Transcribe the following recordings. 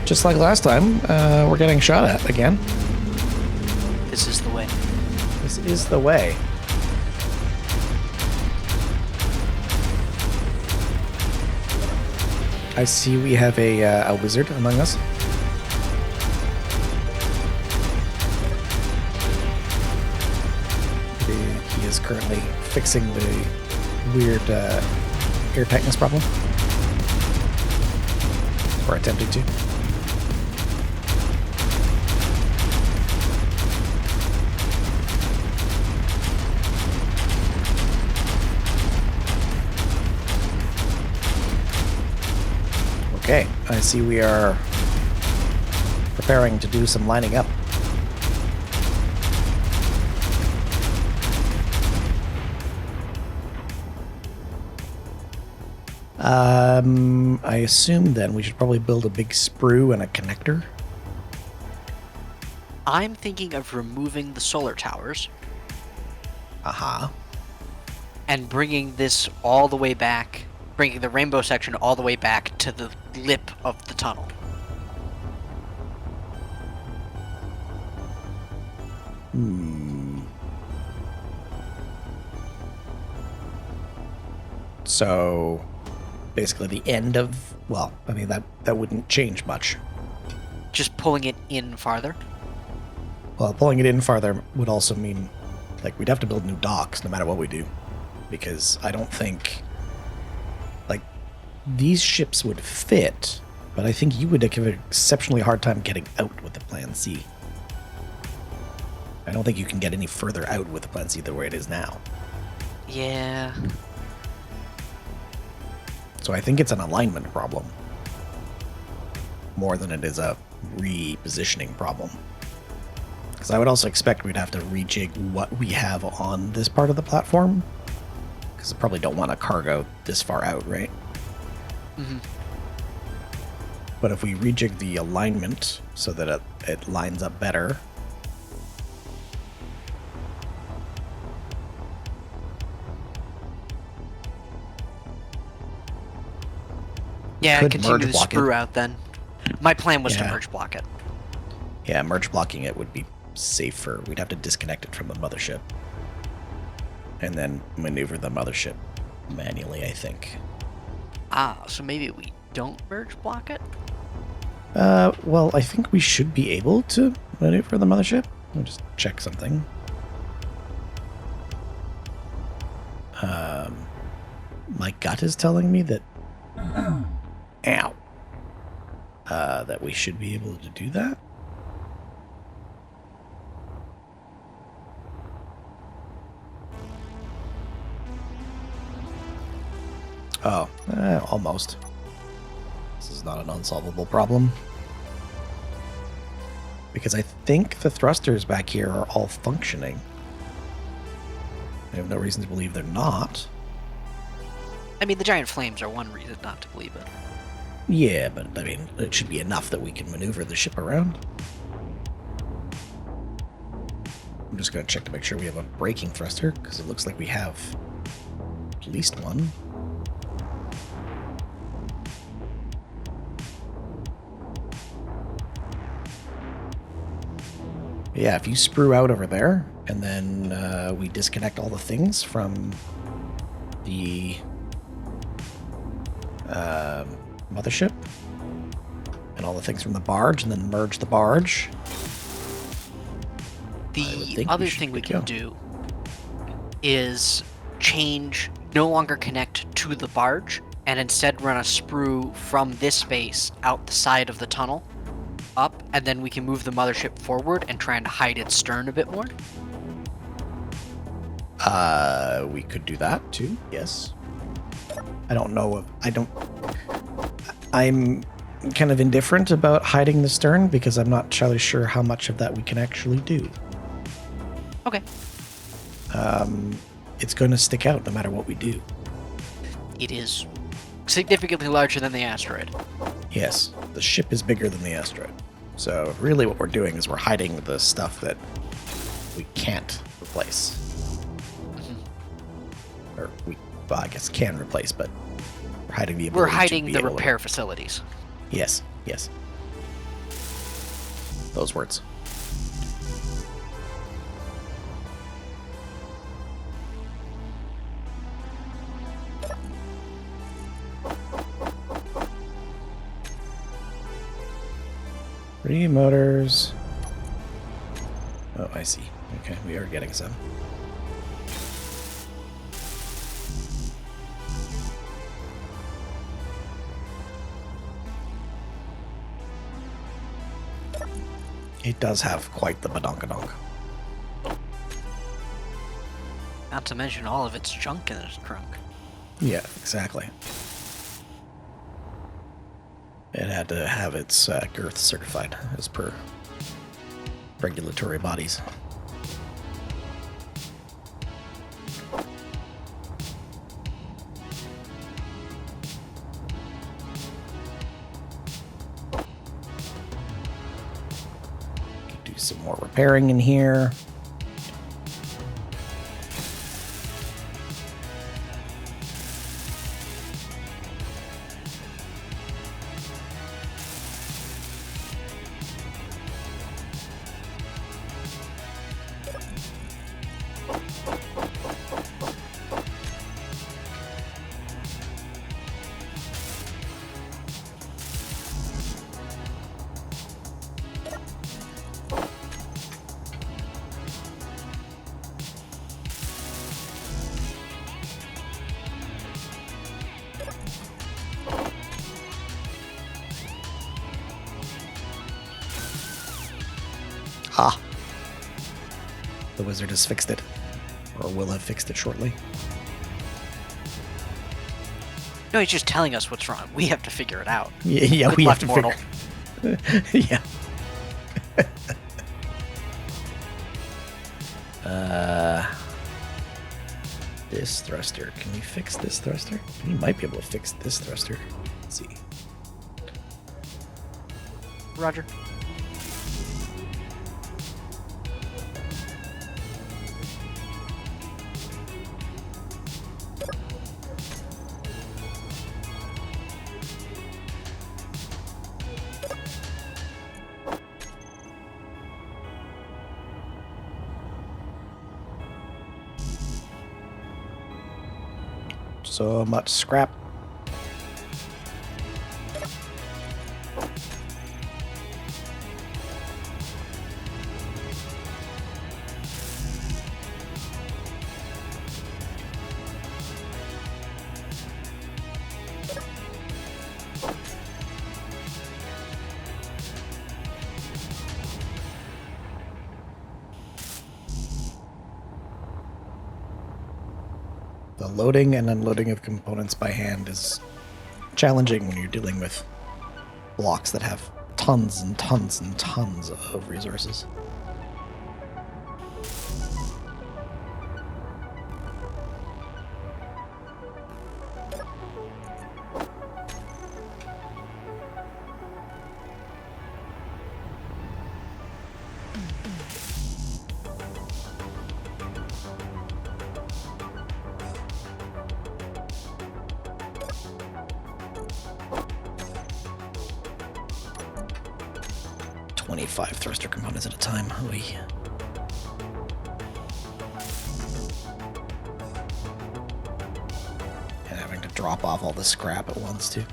just like last time, we're getting shot at again. This is the way. This is the way. I see we have a wizard among us. He is currently fixing the weird air tightness problem. Or attempting to. Okay, I see we are preparing to do some lining up. I assume then we should probably build a big sprue and a connector. I'm thinking of removing the solar towers. Aha. And bringing this all the way back, bringing the rainbow section all the way back to the lip of the tunnel. So, basically the end of, well, I mean, that wouldn't change much. Just pulling it in farther? Well, pulling it in farther would also mean, like, we'd have to build new docks no matter what we do. Because I don't think, like, these ships would fit, but I think you would have an exceptionally hard time getting out with the Plan C. I don't think you can get any further out with the Plan C the way it is now. Yeah. So I think it's an alignment problem more than it is a repositioning problem. Because I would also expect we'd have to rejig what we have on this part of the platform. Because I probably don't want a cargo this far out, right? Mm-hmm. But if we rejig the alignment so that it lines up better... Yeah, Could continue merge to block sprue it. out then. My plan was to Yeah. merge block it. Yeah, merge blocking it would be safer. We'd have to disconnect it from the mothership. And then maneuver the mothership manually, I think. Ah, so maybe we don't merge block it? Well, I think we should be able to maneuver the mothership. Let me just check something. My gut is telling me that... Ow. That we should be able to do that. Oh, almost. This is not an unsolvable problem. Because I think the thrusters back here are all functioning. I have no reason to believe they're not. I mean, the giant flames are one reason not to believe it. Yeah, but I mean, it should be enough that we can maneuver the ship around. I'm just going to check to make sure we have a braking thruster, because it looks like we have at least one. Yeah, if you sprue out over there, and then we disconnect all the things from the mothership, and all the things from the barge, and then merge the barge. The other thing we can do is no longer connect to the barge, and instead run a sprue from this space out the side of the tunnel, up, and then we can move the mothership forward and try and hide its stern a bit more. We could do that too, yes. I don't know I'm kind of indifferent about hiding the stern because I'm not entirely sure how much of that we can actually do. Okay. It's going to stick out no matter what we do. It is significantly larger than the asteroid. Yes, the ship is bigger than the asteroid. So really what we're doing is we're hiding the stuff that we can't replace. Mm-hmm. Or well, I guess can replace, but we're hiding the ability We're hiding to be the able to- repair facilities. Yes, yes. those words. Three motors. Oh, I see. Okay, we are getting some. It does have quite the badonkadonk. Not to mention all of its junk in its trunk. Yeah, exactly. It had to have its girth certified as per regulatory bodies. Do some more repairing in here. Ah. The wizard has fixed it. Or will have fixed it shortly. No, he's just telling us what's wrong. We have to figure it out. Yeah, Good we luck, have to mortal. figure. Yeah. This thruster. Can we fix this thruster? We might be able to fix this thruster. Let's see. Roger. So much scrap. The loading and unloading of components by hand is challenging when you're dealing with blocks that have tons and tons and tons of resources. Five thruster components at a time. Oy. And having to drop off all the scrap at once, too.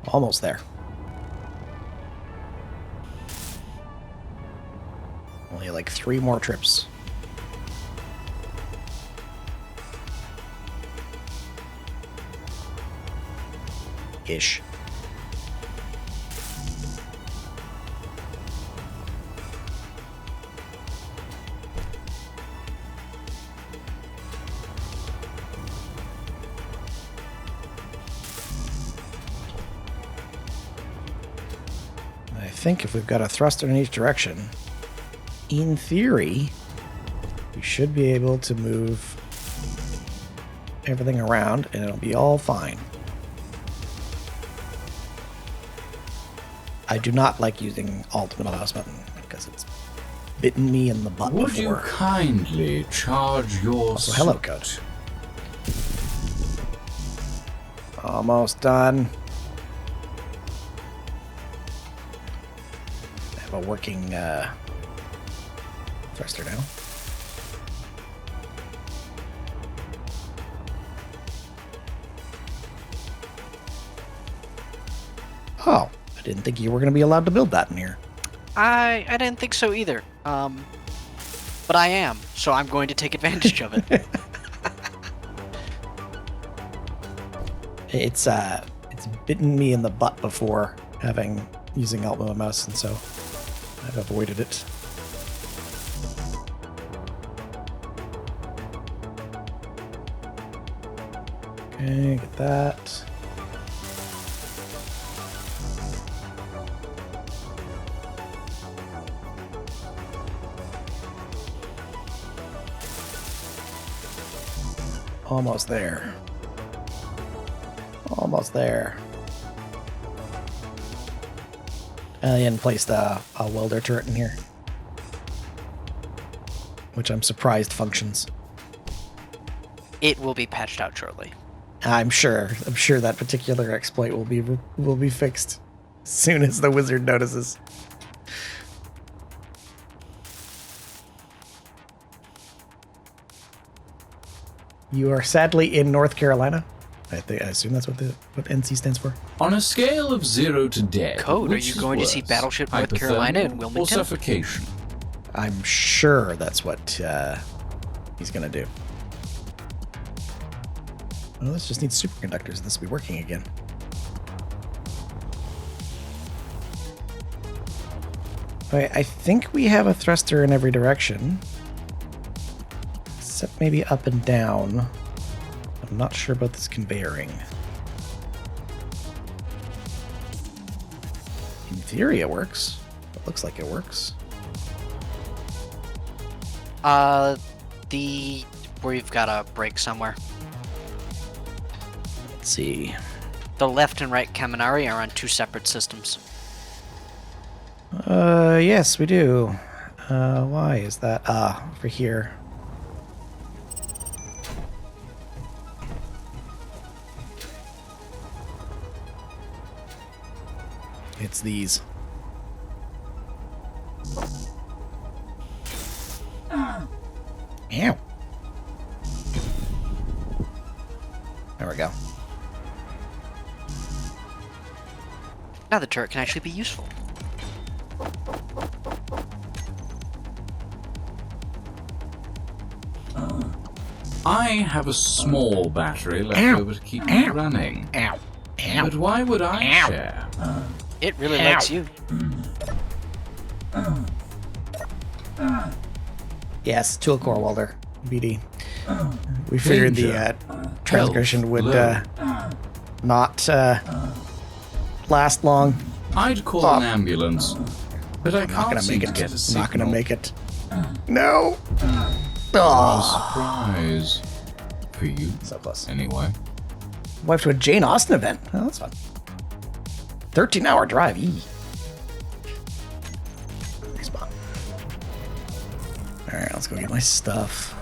Almost there. Only like 3 more trips. Ish. I think if we've got a thruster in each direction, in theory, we should be able to move everything around and it'll be all fine. I do not like using Alt with a mouse button because it's bitten me in the butt Would you before. kindly charge your Also, hello, suit? Coach. Almost done. I have a working thruster now. Oh, I didn't think you were going to be allowed to build that in here. I didn't think so either. But I am, so I'm going to take advantage of it. It's bitten me in the butt before using Alt with a mouse, and so I've avoided it. Okay, get that. Almost there. Almost there. Alien placed a welder turret in here, which I'm surprised functions. It will be patched out shortly. I'm sure that particular exploit will be fixed as soon as the wizard notices. You are sadly in North Carolina. I assume that's what NC stands for. On a scale of 0 to dead, Code, are which you is going to worse, see Battleship North Carolina in hypothermia Wilmington? or suffocation? I'm sure that's what he's gonna do. Well, this just needs superconductors. This will be working again. Okay, I think we have a thruster in every direction. Except maybe up and down. I'm not sure about this conveyoring. In theory, it works. It looks like it works. We've got a break somewhere. Let's see. The left and right Kaminari are on two separate systems. Yes, we do. Why is that? For here. It's these. Ow. There we go. Now the turret can actually be useful. I have a small battery left Ow. over to keep me running. Ow. Ow. But why would I Ow. share? It really Ow. likes you. Yes, tool core welder. BD. We figured Danger. the transgression would Low. not last long. I'd call Oh. an ambulance, but I I'm not can't gonna seem make to it. get a I'm signal. not gonna make it. No. A Oh, surprise. For you, so close. anyway. Wife to a Jane Austen event. Oh, that's fun. 13-hour drive. Eee. Respawn. All right, let's go get my stuff.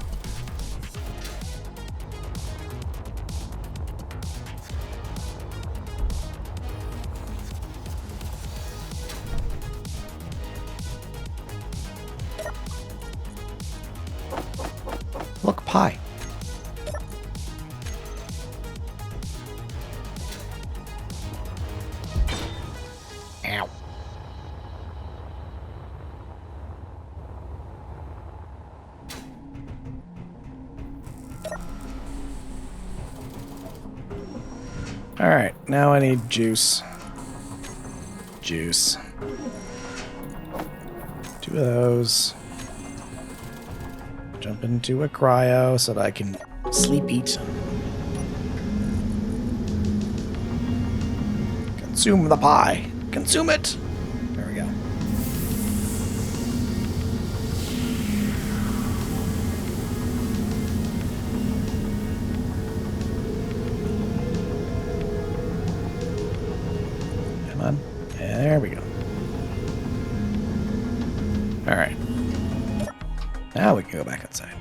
Look, pie. Ow. All right, now I need juice. Juice. 2 of those. Jump into a cryo so that I can sleep eat. Consume the pie. Consume it. There we go. Come on. There we go. outside.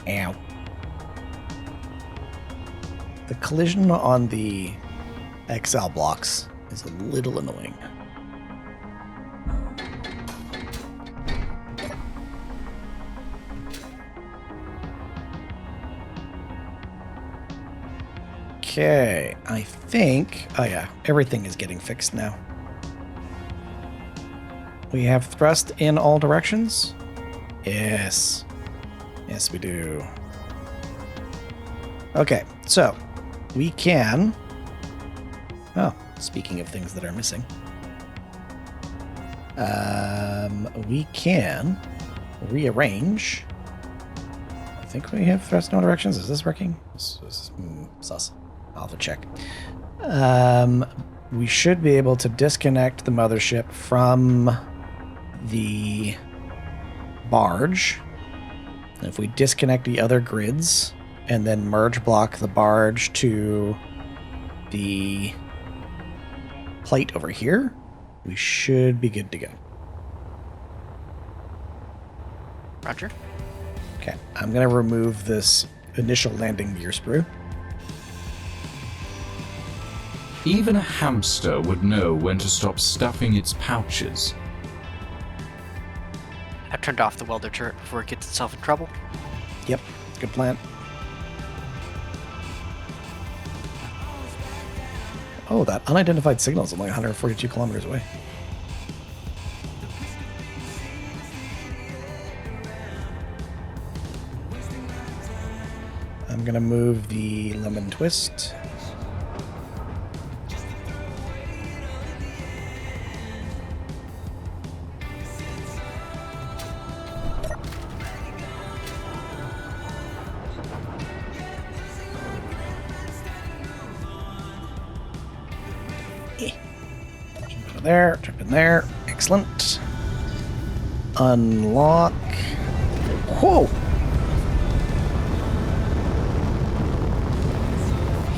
Ow. The collision on the XL blocks is a little annoying. Okay, I think... Oh yeah, everything is getting fixed now. We have thrust in all directions? Yes. Yes, we do. Okay, so we can... Oh, speaking of things that are missing. We can rearrange. I think we have thrust in all directions. Is this working? This is sus. I'll have to check. We should be able to disconnect the mothership from the barge. If we disconnect the other grids and then merge block the barge to the plate over here, we should be good to go. Roger. Okay, I'm going to remove this initial landing gear sprue. Even a hamster would know when to stop stuffing its pouches. I turned off the welder turret before it gets itself in trouble. Yep, good plan. Oh, that unidentified signal is only 142 kilometers away. I'm going to move the lemon twist. Jump in there, jump in there. Excellent. Unlock. Whoa!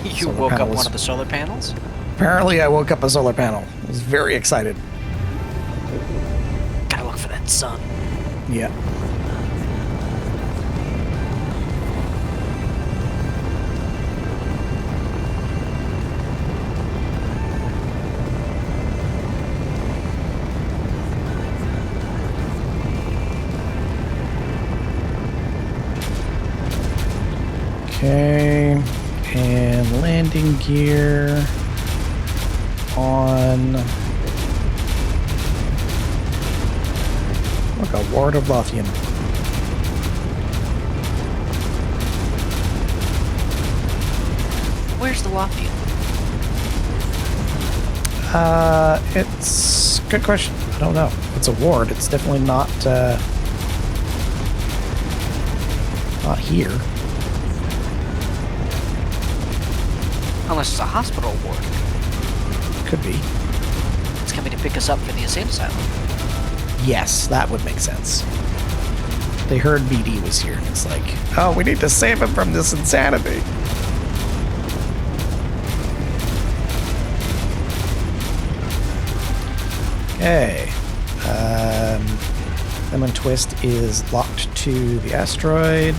You Solar woke up panels. one of the solar panels? Apparently I woke up a solar panel. I was very excited. Gotta look for that sun. Yeah. Okay. And landing gear on... Look, a Ward of Lothian. Where's the Lothian? It's... Good question. I don't know. It's a ward. It's definitely not here. Unless it's a hospital ward. Could be. It's coming to pick us up for the insane asylum. Yes, that would make sense. They heard BD was here, and it's like, oh, we need to save him from this insanity. Okay. Lemon Twist is locked to the asteroid.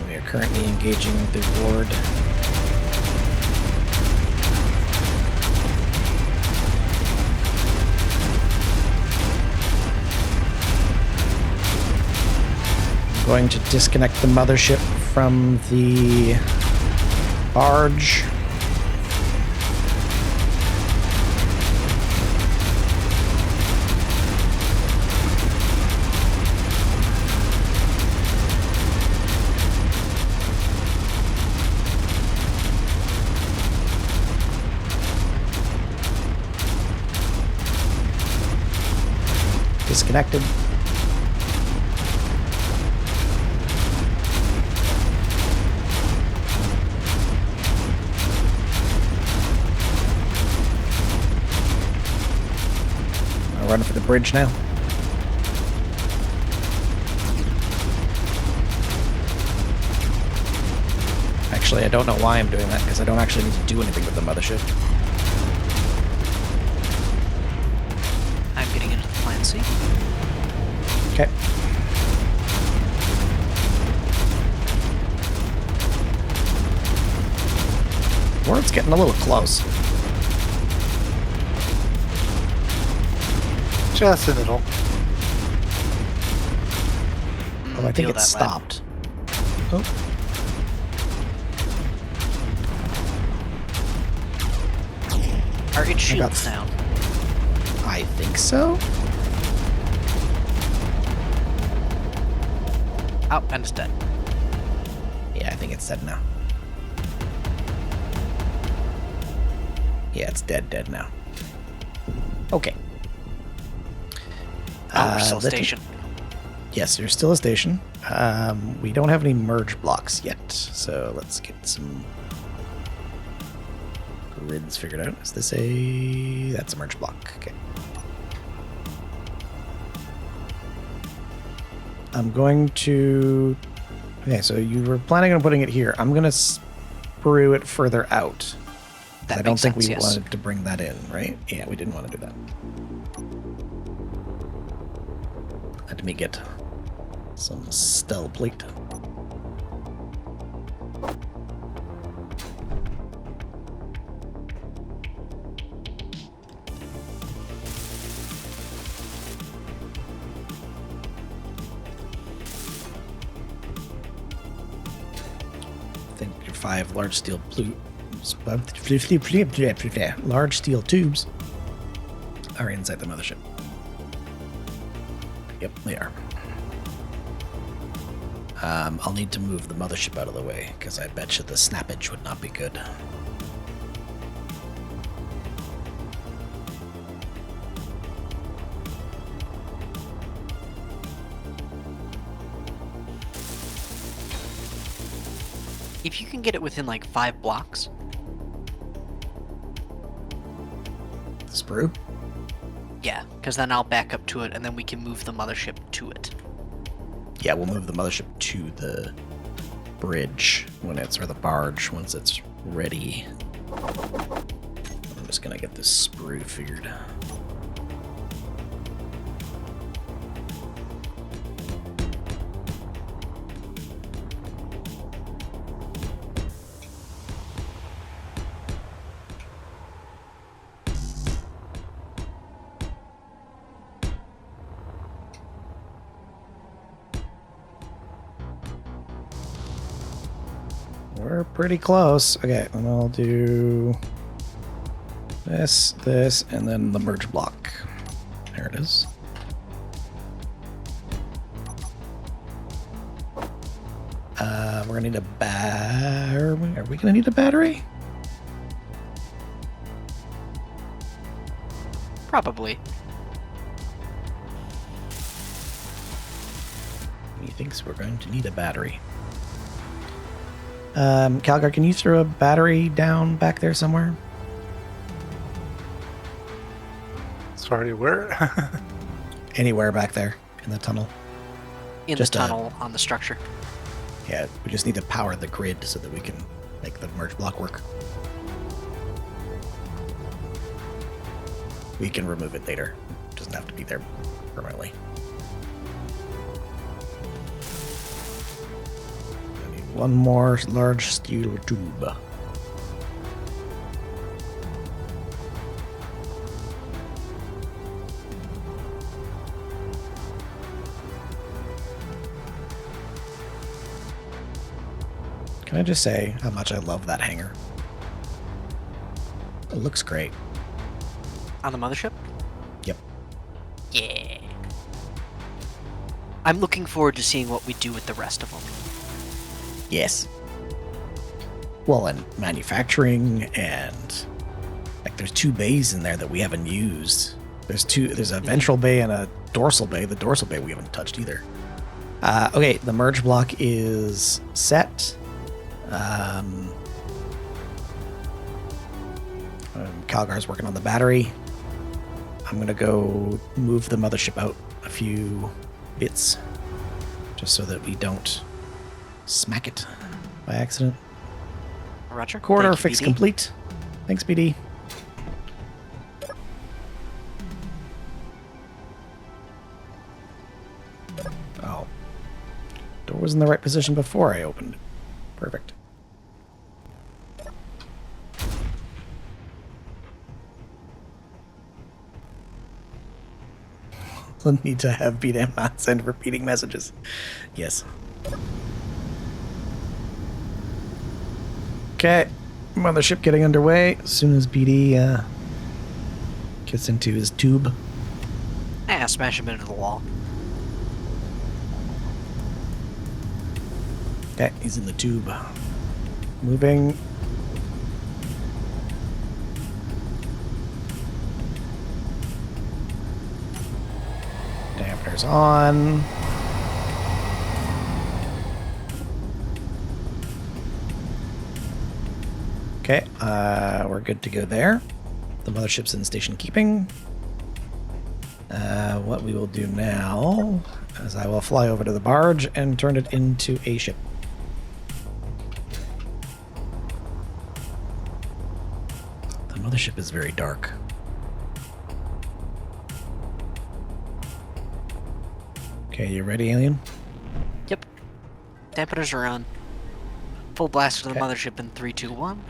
We are currently engaging the ward. I'm going to disconnect the mothership from the barge. Disconnected. run for the bridge now. Actually, I don't know why I'm doing that, because I don't actually need to do anything with the mothership. I'm getting into the plan C. Okay. Word's getting a little close. Just a little. Oh, I think Feel it that stopped. Oh. Are its I got shields down? I think so. Oh, and it's dead. Yeah, I think it's dead now. Yeah, it's dead now. Okay. Oh, we're still let's- stationed. Yes, there's still a station. We don't have any merge blocks yet, so let's get some grids figured out. Is this a... That's a merge block. Okay. I'm going to... Okay, so you were planning on putting it here. I'm going to sprue it further out. That I don't makes think sense, we yes. wanted to bring that in, right? Yeah, we didn't want to do that. Let me get some steel plate. I think your 5 large steel large steel tubes are inside the mothership. Yep, they are. I'll need to move the mothership out of the way, because I bet you the snappage would not be good. If you can get it within like 5 blocks, The sprue? yeah, because then I'll back up to it and then we can move the mothership to it. Yeah, we'll move the mothership to the bridge when it's, or the barge once it's ready. I'm just gonna get this sprue figured. We're pretty close. Okay, and I'll do this, and then the merge block. There it is. We're gonna need a Are we gonna need a battery? Probably. He thinks we're going to need a battery. Calgar, can you throw a battery down back there somewhere? Sorry, where? Anywhere back there in the tunnel. In Just the a- tunnel on the structure. Yeah, we just need to power the grid so that we can make the merge block work. We can remove it later. It doesn't have to be there permanently. I need one more large steel tube. Can I just say how much I love that hangar? It looks great. On the mothership? Yep. Yeah. I'm looking forward to seeing what we do with the rest of them. Yes. Well, and manufacturing, and like there's 2 bays in there that we haven't used. There's a ventral bay and a dorsal bay. The dorsal bay we haven't touched either. Okay, the merge block is set. Calgar's working on the battery. I'm going to go move the mothership out a few bits, just so that we don't smack it by accident. Roger. Corridor Thank you, fix BD. complete. Thanks, BD. Oh. Door was in the right position before I opened it. Perfect. We'll need to have BDM not send repeating messages. Yes. Okay. Mothership getting underway as soon as BD gets into his tube. Smash him into the wall. Okay, he's in the tube. Moving. Dampeners on. Okay, we're good to go there. The mothership's in station keeping. What we will do now is I will fly over to the barge and turn it into a ship. The mothership is very dark. Okay, you ready, alien? Yep. Dampeners are on. Full blast to the Okay. mothership in 3, 2, 1.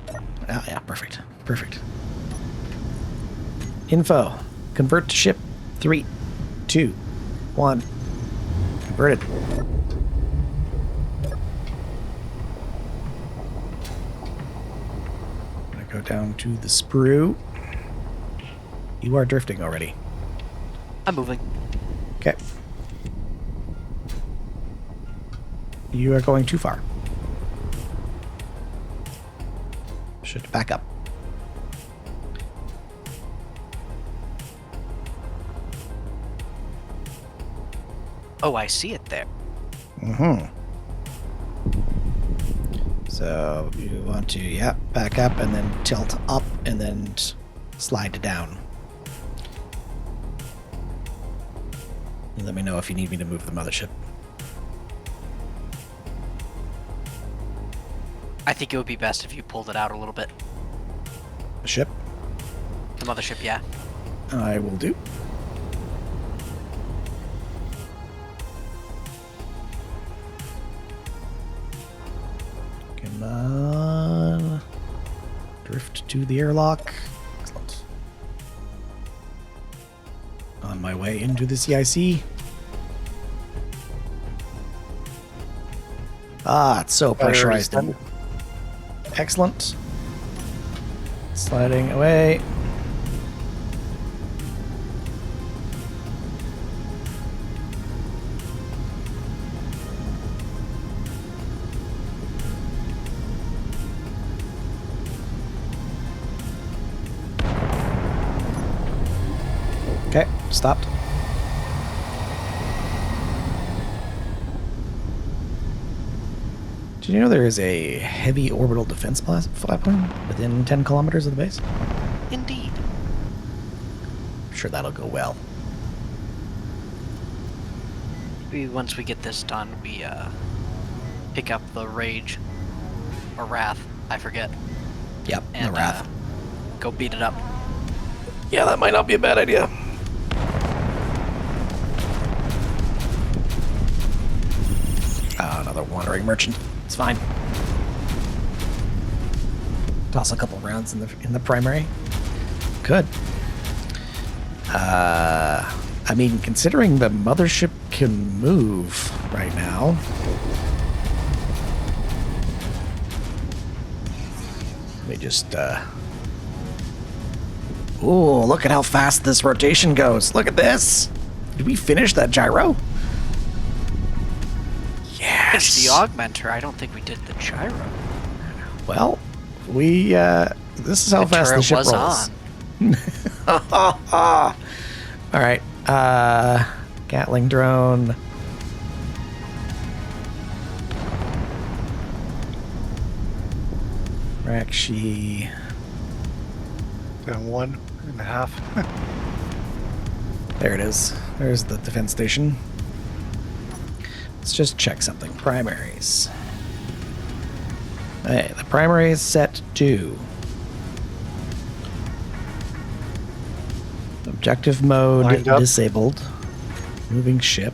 Oh, yeah, perfect. Perfect. Info. Convert to ship. 3, 2, 1. Converted. I'm gonna go down to the sprue. You are drifting already. I'm moving. Okay. You are going too far. Should back up. Oh, I see it there. Mm-hmm. So you want to, yeah, back up and then tilt up and then slide down. And let me know if you need me to move the mothership. I think it would be best if you pulled it out a little bit. The ship? The mothership, yeah. I will do. Come on. Drift to the airlock. Excellent. On my way into the CIC. Ah, it's so pressurized. Batteries. Excellent. Sliding away. Okay, stopped. Did you know there is a heavy orbital defense platform within 10 kilometers of the base? Indeed. I'm sure that'll go well. Maybe once we get this done, we pick up the Rage. Or Wrath, I forget. Yep, And the Wrath. go beat it up. Yeah, that might not be a bad idea. Ah, another wandering merchant. It's fine. Toss a couple rounds in the primary. Good. I mean, considering the mothership can move right now. Let me just, Ooh, look at how fast this rotation goes. Look at this. Did we finish that gyro? It's the Yes. augmenter. I don't think we did the gyro. Well, we, this is how The fast the turret ship was rolls. on. All right. Gatling drone. Rakshi. Down 1.5. There it is. There's the defense station. Let's just check something. Primaries. Hey, the primary is set to objective mode Lined up. disabled. Moving ship.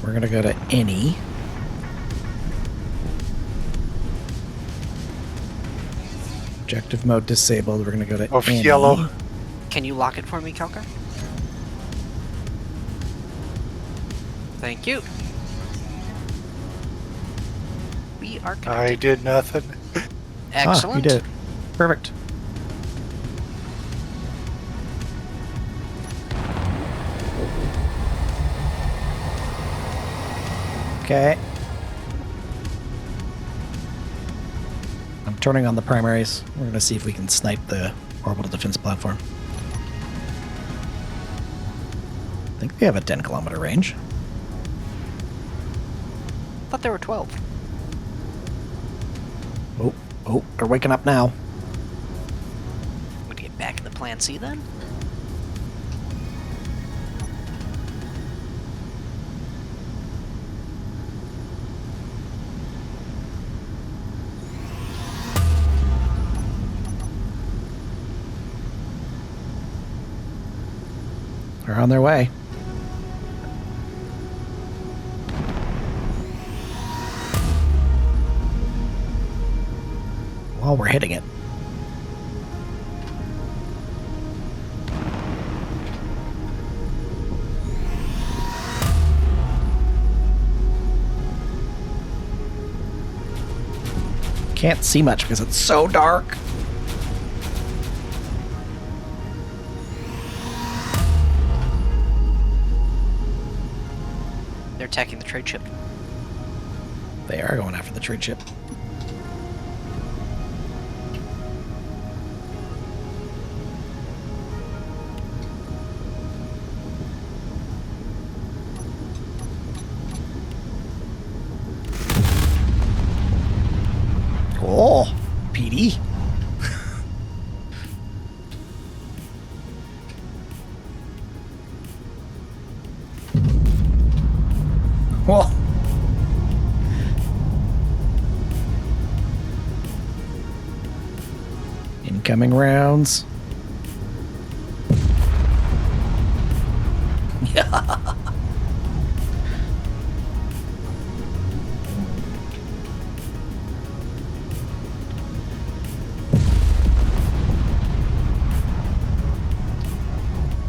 We're gonna go to any. Objective mode disabled. We're gonna go to Oh, any. yellow. Can you lock it for me, Kelka? Thank you. We are connected. I did nothing. Excellent. Ah, you did it. Perfect. Okay. I'm turning on the primaries. We're going to see if we can snipe the orbital defense platform. I think we have a 10-kilometer range. I thought there were 12. Oh, they're waking up now. I'm gonna get back in the plan C then. They're on their way. While we're hitting it. Can't see much because it's so dark. They're attacking the trade ship. They are going after the trade ship. Oh, PD. Whoa. Incoming rounds. Yeah.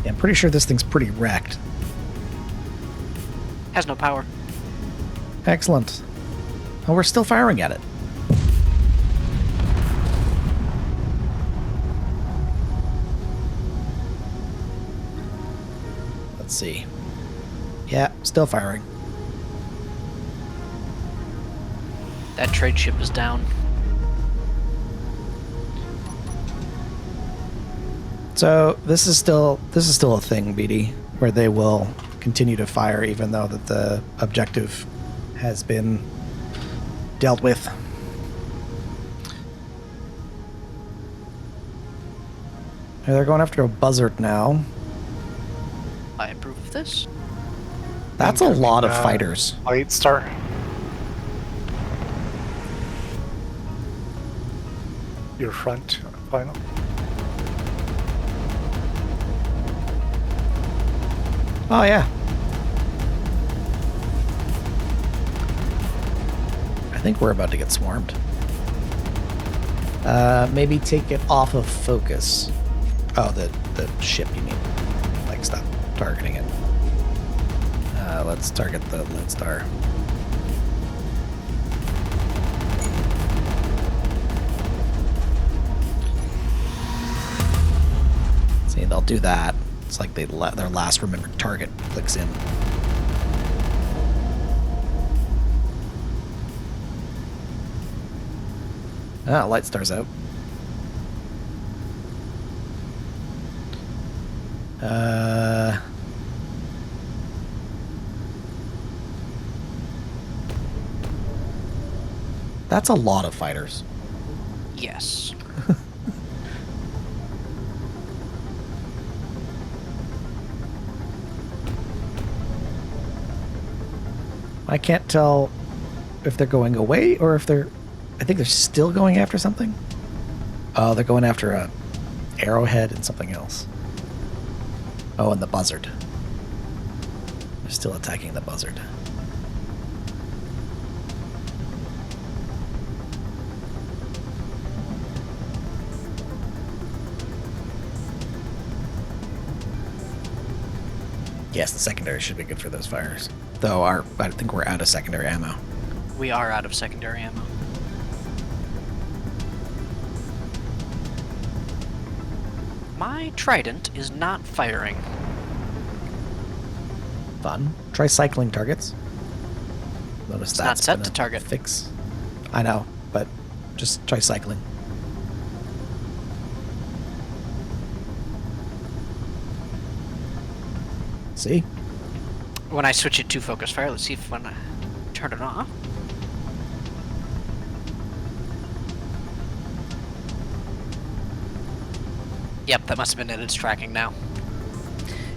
I'm pretty sure this thing's pretty wrecked. Has no power. Excellent. Oh, we're still firing at it. Let's see. Yeah, still firing. That trade ship is down. So this is still a thing, BD, where they will continue to fire even though that the objective has been dealt with. They're going after a buzzard now. I approve of this. That's a lot of fighters. Light star. Your front final. Oh yeah. I think we're about to get swarmed. Maybe take it off of focus. Oh, the ship, you mean? Like, stop targeting it. Let's target the lead star. See, they'll do that. It's like their last remembered target clicks in. Ah, light star's out. That's a lot of fighters. Yes. I can't tell if they're going away or if they're... I think they're still going after something. Oh, they're going after a arrowhead and something else. Oh, and the buzzard. They're still attacking the buzzard. Yes, the secondary should be good for those fires. Though I think we're out of secondary ammo. We are out of secondary ammo. My trident is not firing. Fun. Try cycling targets. Notice It's that's not set been to a target. Fix. I know, but just try cycling. See? When I switch it to focus fire, let's see if when I turn it off. Yep, that must have been it. It's tracking now.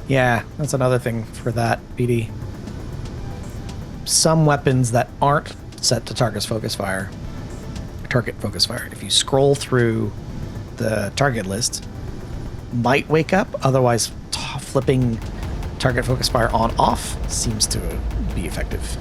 Yeah, that's another thing for that, BD. Some weapons that aren't set to target focus fire, if you scroll through the target list, might wake up. Otherwise, flipping target focus fire on off seems to be effective.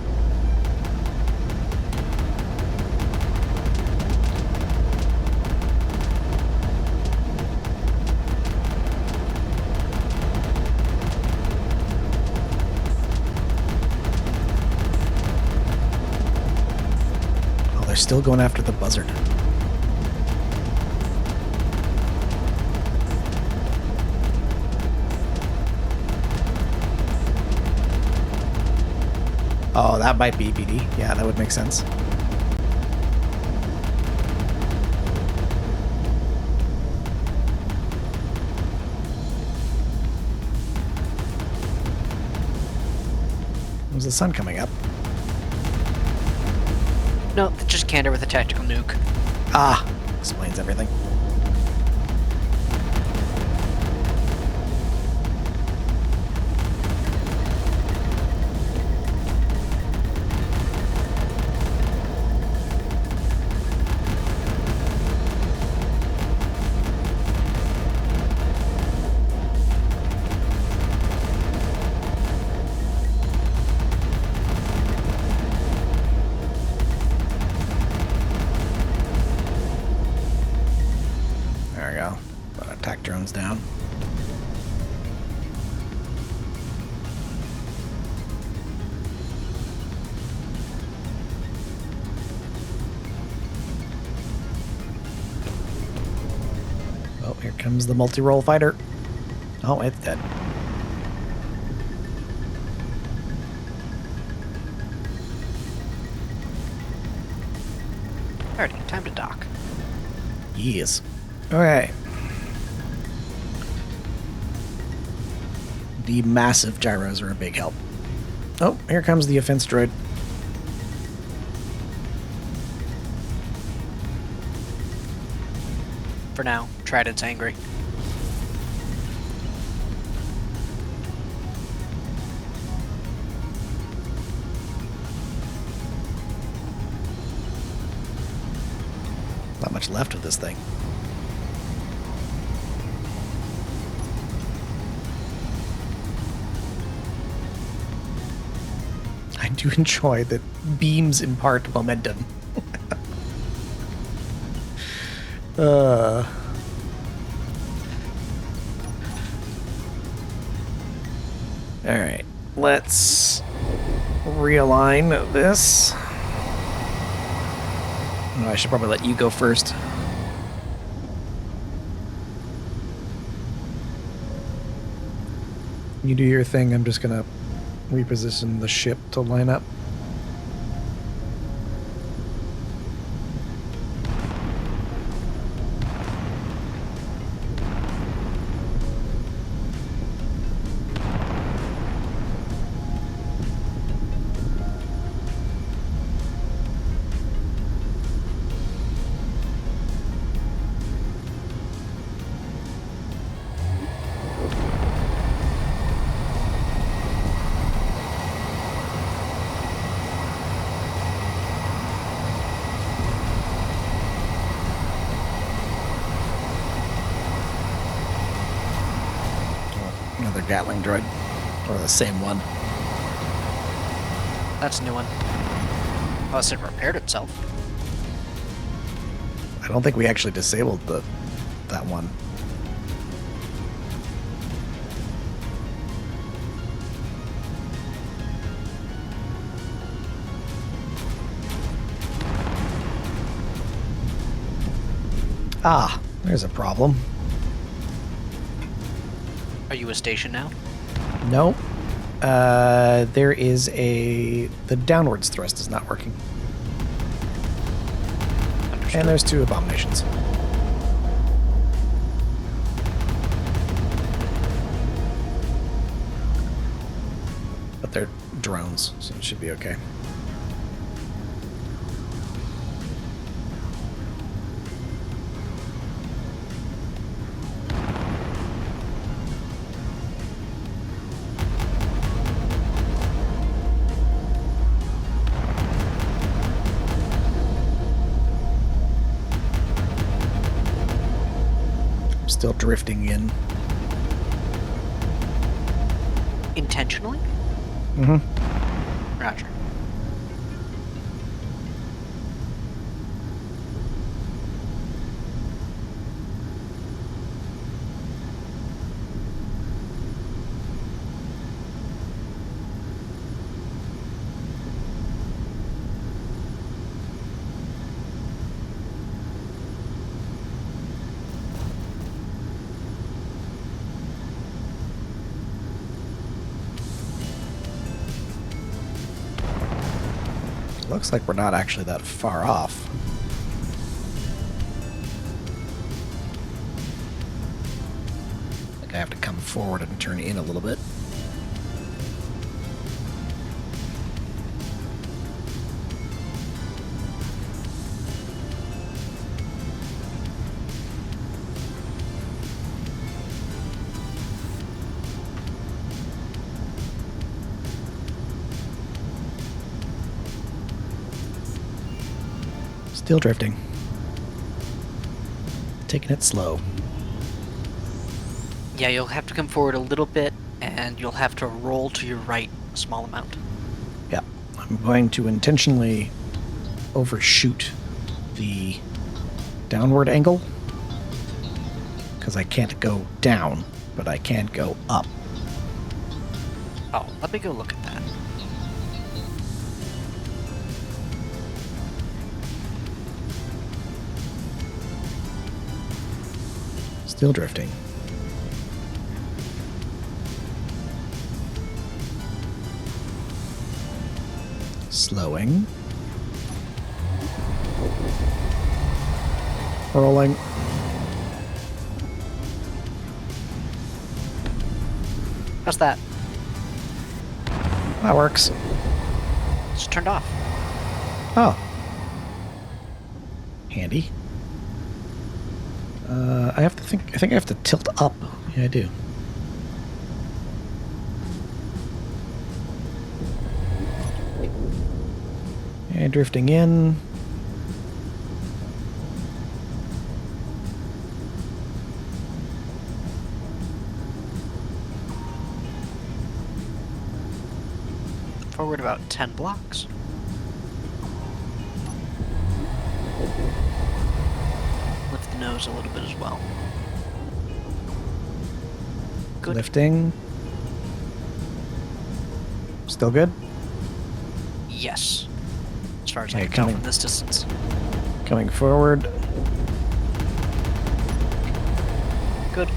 Oh, they're still going after the buzzard. Oh, that might be BD. Yeah, that would make sense. Was the sun coming up? No, just Cantor with a tactical nuke. Ah, explains everything. There we go. Attack drones down. Oh, here comes the multi-role fighter. Oh, it's dead. Alrighty, time to dock. Yes. Okay. The massive gyros are a big help. Oh, here comes the offense droid. For now, Trident's angry. Not much left of this thing. I do enjoy that beams impart momentum. Alright, let's realign this. Oh, I should probably let you go first. You do your thing, I'm just gonna reposition the ship to line up. Another Gatling droid. Or the same one. That's a new one. Oh, it repaired itself. I don't think we actually disabled that one. Ah, there's a problem. Are you a station now? No. There is the downwards thrust is not working. Understood. And there's 2 abominations. But they're drones, so it should be okay. Still drifting in. Intentionally? Mm-hmm. Roger. Looks like we're not actually that far off. I think I have to come forward and turn in a little bit. Still drifting. Taking it slow. Yeah, you'll have to come forward a little bit, and you'll have to roll to your right a small amount. Yeah. I'm going to intentionally overshoot the downward angle. Because I can't go down, but I can go up. Oh, let me go look at that. Still drifting. Slowing. Rolling. How's that? That works. It's turned off. Oh. Handy. I think I have to tilt up. Yeah, I do. And drifting in. Forward about 10 blocks. Lift the nose a little bit as well. Good. Lifting. Still good? Yes. As far as I Okay, can tell coming. from this distance. Coming forward. Good.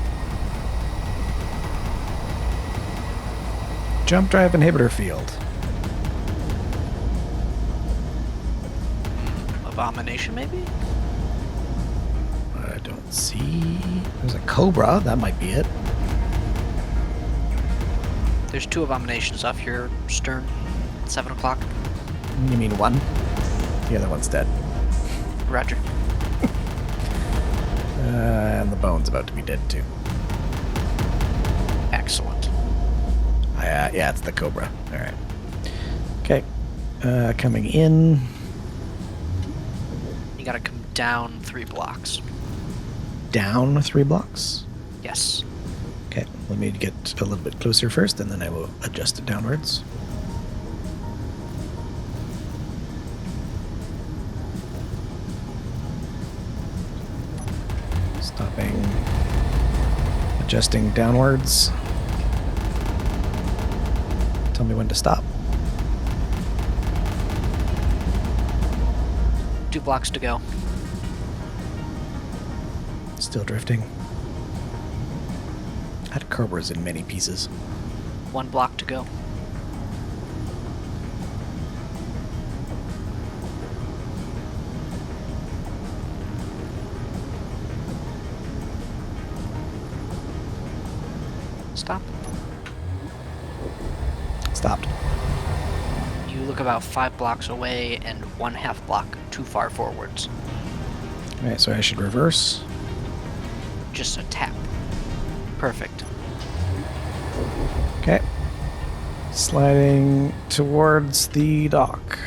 Jump drive inhibitor field. Abomination, maybe? I don't see. There's a Cobra. That might be it. There's 2 abominations off your stern. 7 o'clock. You mean one? The other one's dead. Roger. And the bone's about to be dead too. Excellent. Yeah, it's the Cobra. All right. Okay. Coming in. You gotta come down 3 blocks. Down 3 blocks. Yes. Okay, let me get a little bit closer first, and then I will adjust it downwards. Stopping. Adjusting downwards. Tell me when to stop. 2 blocks to go. Still drifting. That Cobra's in many pieces. 1 block to go. Stop. Stopped. You look about 5 blocks away and 1/2 block too far forwards. Alright, so I should reverse. Just a tap. Perfect. Okay. Sliding towards the dock.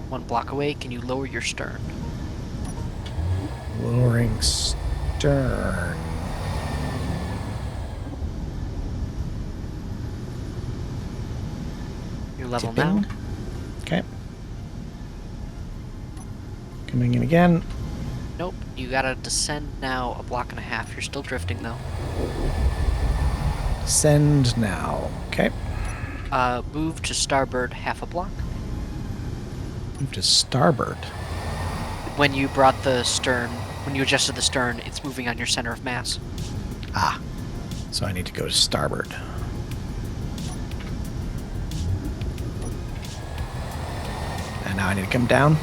One block away, can you lower your stern? Lowering stern. You're level Tipping. now. Okay. Coming in again. Nope, you gotta descend now 1.5 blocks. You're still drifting though. Send now. Okay. Move to starboard 1/2 block. Move to starboard. When you brought the stern, when you adjusted the stern, it's moving on your center of mass. Ah. So I need to go to starboard. And now I need to come down.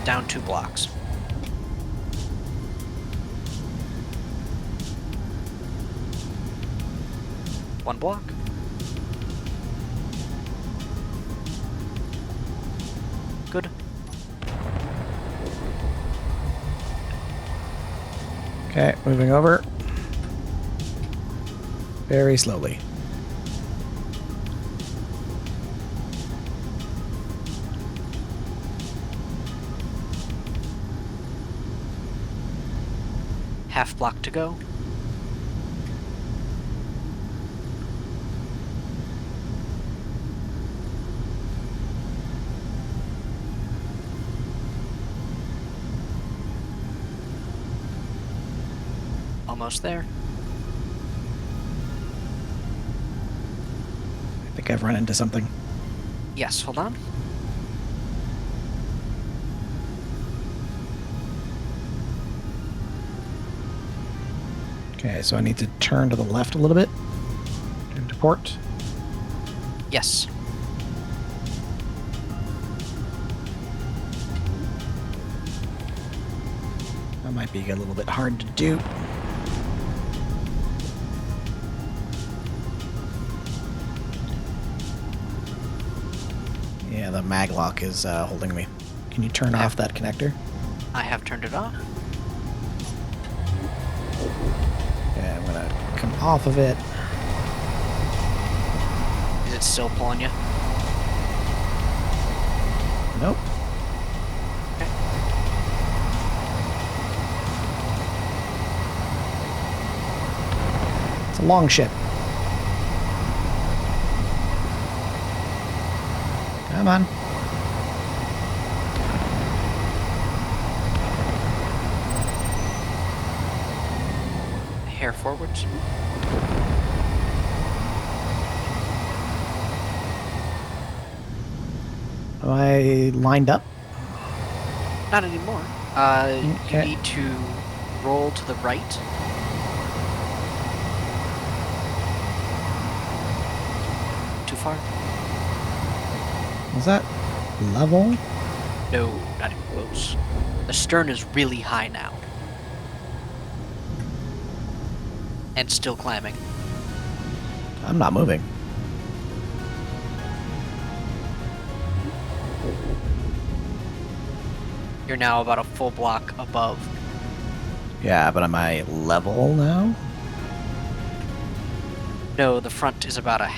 Down 2 blocks. One block. Good. Okay, moving over. Very slowly. Half block to go. Almost there. I think I've run into something. Yes, hold on. Okay, so I need to turn to the left a little bit. Turn to port. Yes. That might be a little bit hard to do. Yeah, the mag lock is holding me. Can you turn off that connector? I have turned it off. Yeah, I'm gonna come off of it. Is it still pulling you? Nope. Okay. It's a long ship. Come on. Hair forwards. Am I lined up? Not anymore. Okay. You need to roll to the right. Too far? Was that level? No, not even close. The stern is really high now. And still climbing. I'm not moving. You're now about a full block above. Yeah, but am I level now? No, the front is about a...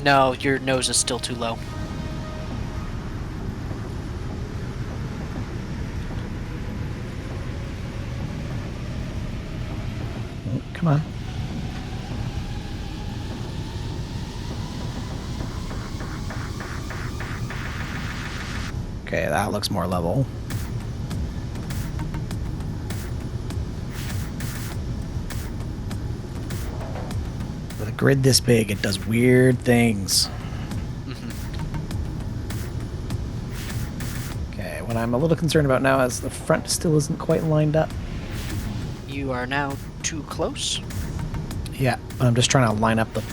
No, your nose is still too low. Oh, come on. Okay, that looks more level. With a grid this big, it does weird things. Okay, what I'm a little concerned about now is the front still isn't quite lined up. You are now too close. Yeah, but I'm just trying to line up the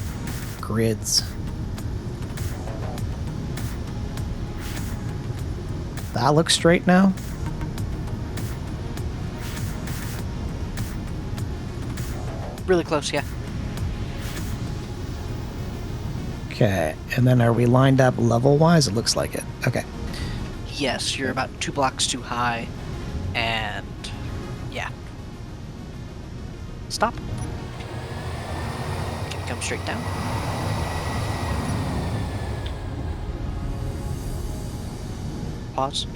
grids. That looks straight now. Really close, yeah. Okay, and then are we lined up level-wise? It looks like it. Okay. Yes, you're about 2 blocks too high, and yeah. Stop. Okay, come straight down. Pause.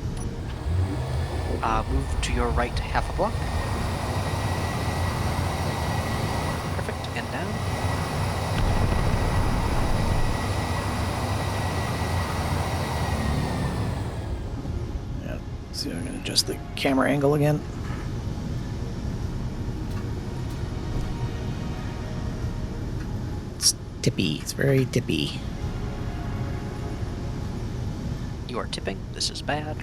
Move to your right half a block. Perfect, and down. Yeah. See, I'm gonna adjust the camera angle again. It's tippy. It's very tippy. You are tipping. This is bad.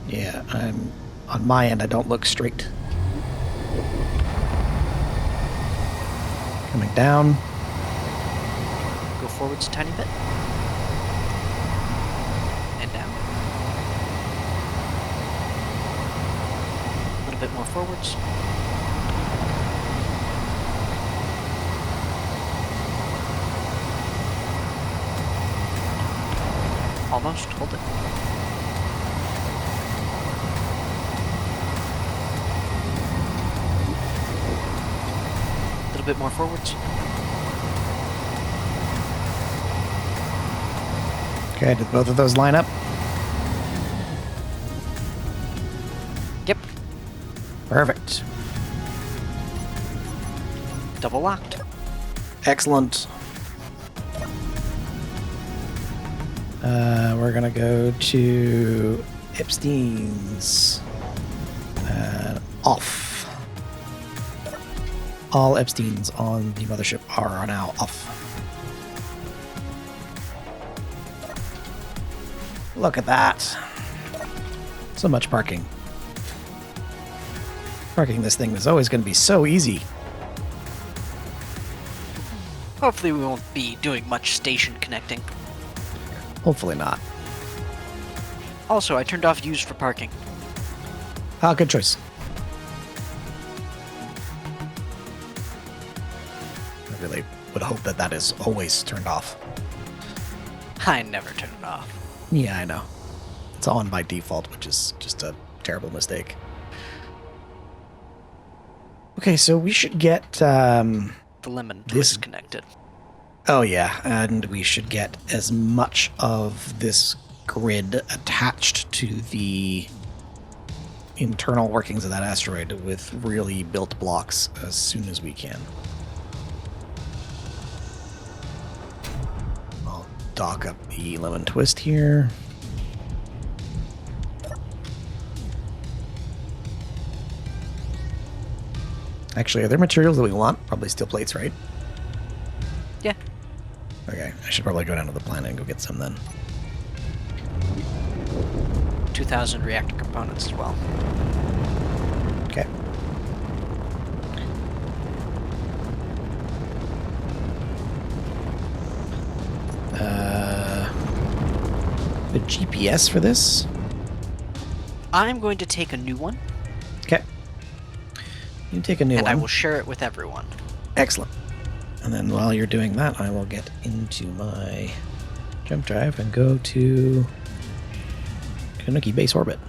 Yeah, I'm on my end. I don't look straight. Coming down. Go forwards a tiny bit. And down. A little bit more forwards. Almost. Hold it. A little bit more forwards. Okay, did both of those line up? Yep. Perfect. Double locked. Excellent. We're gonna go to Epstein's. Off. All Epsteins on the mothership are now off. Look at that. So much parking. Parking this thing is always going to be so easy. Hopefully we won't be doing much station connecting. Hopefully not. Also, I turned off used for parking. Ah, good choice. I really would hope that that is always turned off. I never turn it off. Yeah, I know. It's on by default, which is just a terrible mistake. Okay, so we should get... The lemon This- twist connected. Oh yeah, and we should get as much of this grid attached to the internal workings of that asteroid with really built blocks as soon as we can. I'll dock up the lemon twist here. Actually, are there materials that we want? Probably steel plates, right? Yeah. Okay, I should probably go down to the planet and go get some then. 2,000 reactor components as well. Okay. The GPS for this? I'm going to take a new one, Okay. You take a new and one. I will share it with everyone. Excellent. And then while you're doing that, I will get into my jump drive and go to Kanuki base orbit.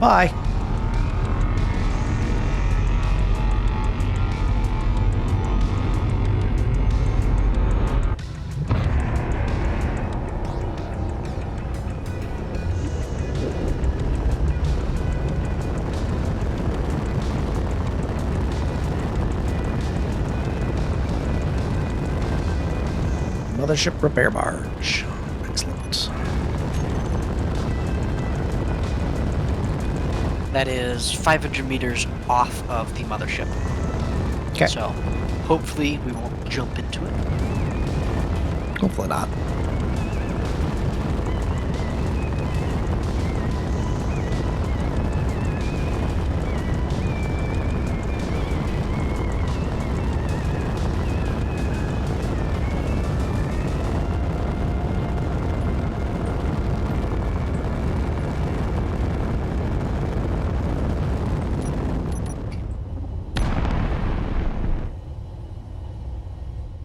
Bye. Mothership repair barge. Excellent. That is 500 meters off of the mothership. Okay. So hopefully we won't jump into it. Hopefully not.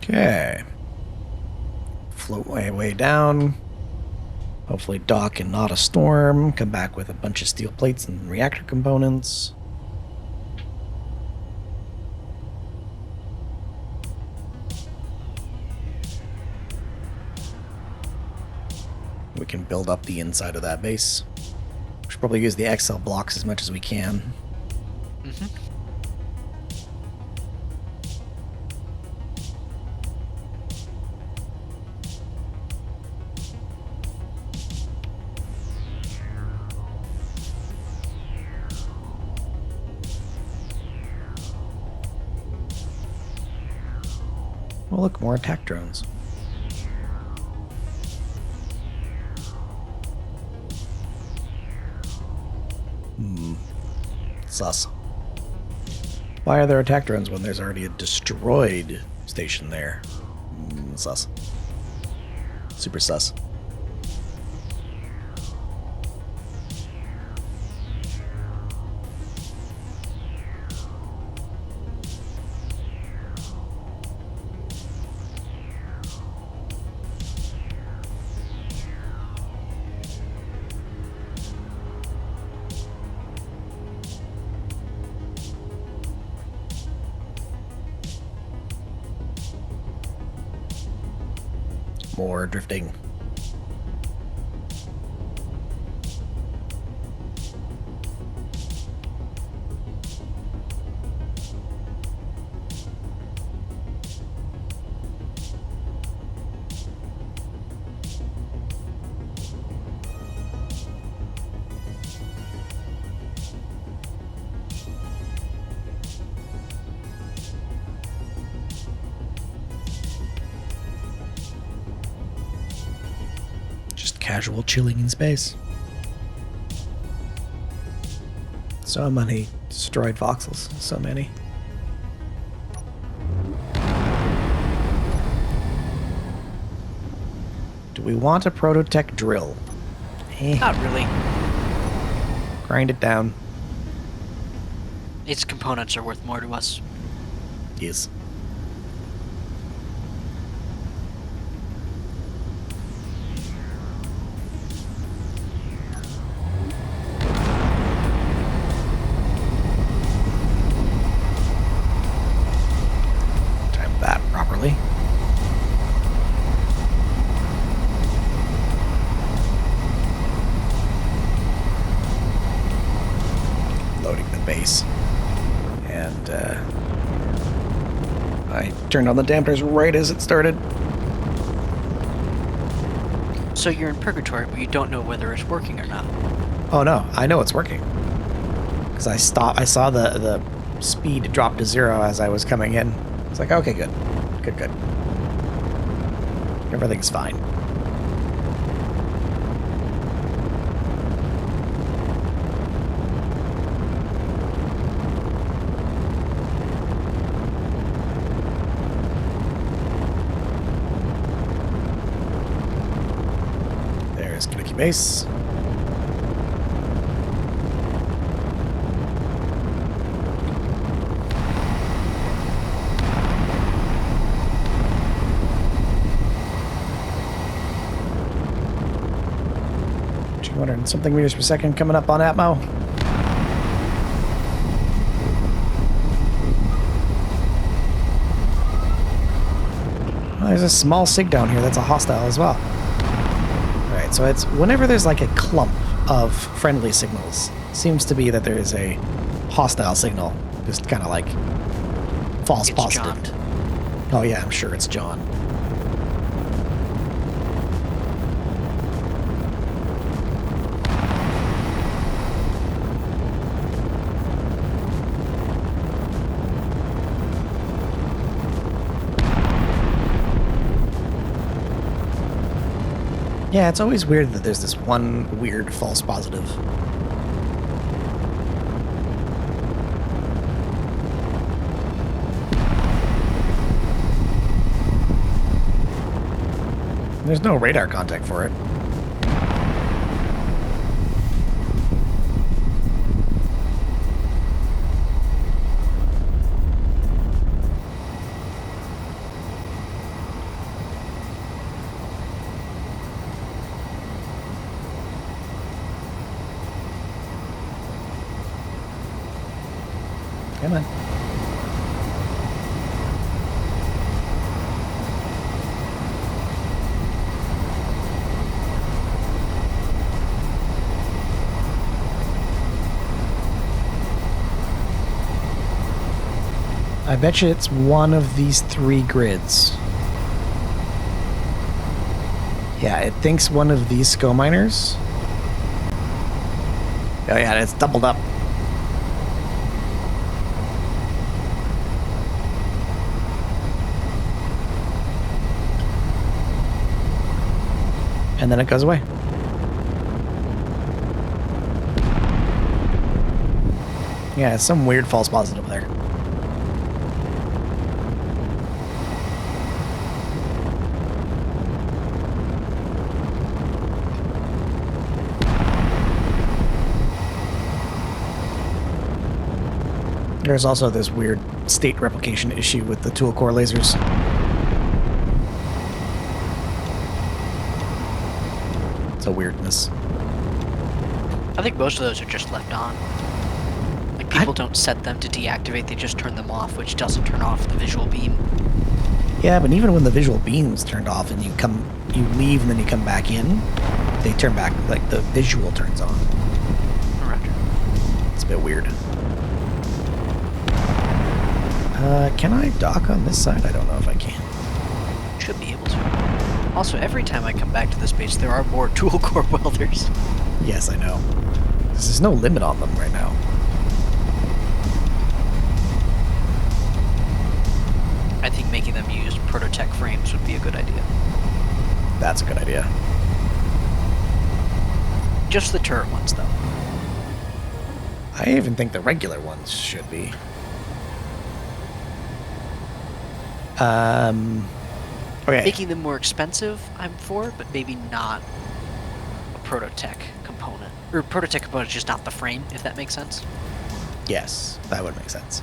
Okay. Float way down. Hopefully dock and not a storm. Come back with a bunch of steel plates and reactor components. We can build up the inside of that base. We should probably use the XL blocks as much as we can. Mm-hmm. Oh, look, more attack drones. Sus. Why are there attack drones when there's already a destroyed station there? Sus. Super sus. More drifting. Casual chilling in space. So many destroyed voxels. So many. Do we want a prototech drill? Not really. Grind it down. Its components are worth more to us. Yes. Properly. Loading the base. And I turned on the dampers right as it started. So you're in purgatory, but you don't know whether it's working or not. Oh no, I know it's working. Because I saw the speed drop to 0 as I was coming in. It's like, okay, good. Good. Everything's fine. There's Kaneki Base. Something meters per second coming up on Atmo. Oh, there's a small sig down here that's a hostile as well. Alright, so it's whenever there's like a clump of friendly signals, seems to be that there is a hostile signal. Just kind of like false It's positive. John. Oh yeah, I'm sure it's John. Yeah, it's always weird that there's this one weird false positive. There's no radar contact for it. Come on. I bet you it's one of these 3 grids. Yeah, it thinks one of these SCO miners. Oh yeah, it's doubled up. And then it goes away. Yeah, it's some weird false positive there. There's also this weird state replication issue with the tool core lasers. It's a weirdness. I think most of those are just left on. Like, people don't set them to deactivate, they just turn them off, which doesn't turn off the visual beam. Yeah, but even when the visual beam's turned off and you leave and then you come back in, they turn back, like the visual turns on. Roger. It's a bit weird. Can I dock on this side? I don't know if I can. Should be able to. Also, every time I come back to this base, there are more tool core welders. Yes, I know. There's no limit on them right now. I think making them use Prototech frames would be a good idea. That's a good idea. Just the turret ones, though. I even think the regular ones should be. Okay. Making them more expensive, I'm for, but maybe not a Prototech component. Or Prototech component is just not the frame, if that makes sense. Yes, that would make sense.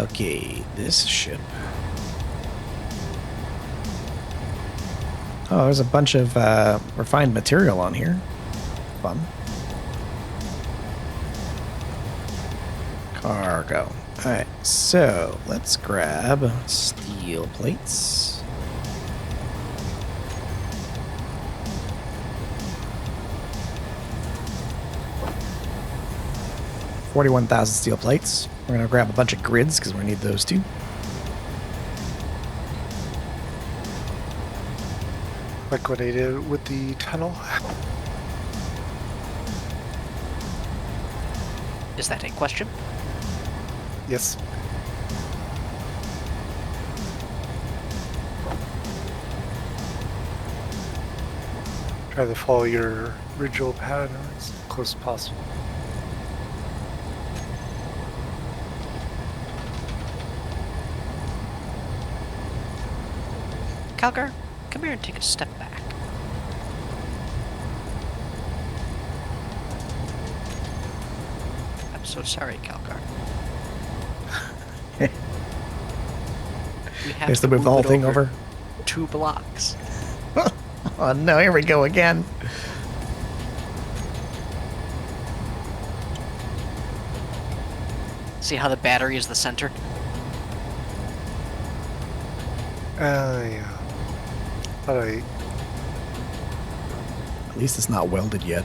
Okay, this ship. Oh, there's a bunch of refined material on here. Fun. Cargo. Alright, so let's grab steel plates. $41,000 steel plates. We're gonna grab a bunch of grids because we need those too. Like what I did with the tunnel. Is that a question? Yes. Try to follow your original pattern as close as possible. Calgar, come here and take a step back. I'm so sorry, Calgar. We have There's to move the it whole thing over. 2 blocks. Oh no, here we go again. See how the battery is the center? Yeah. Thought I... At least it's not welded yet.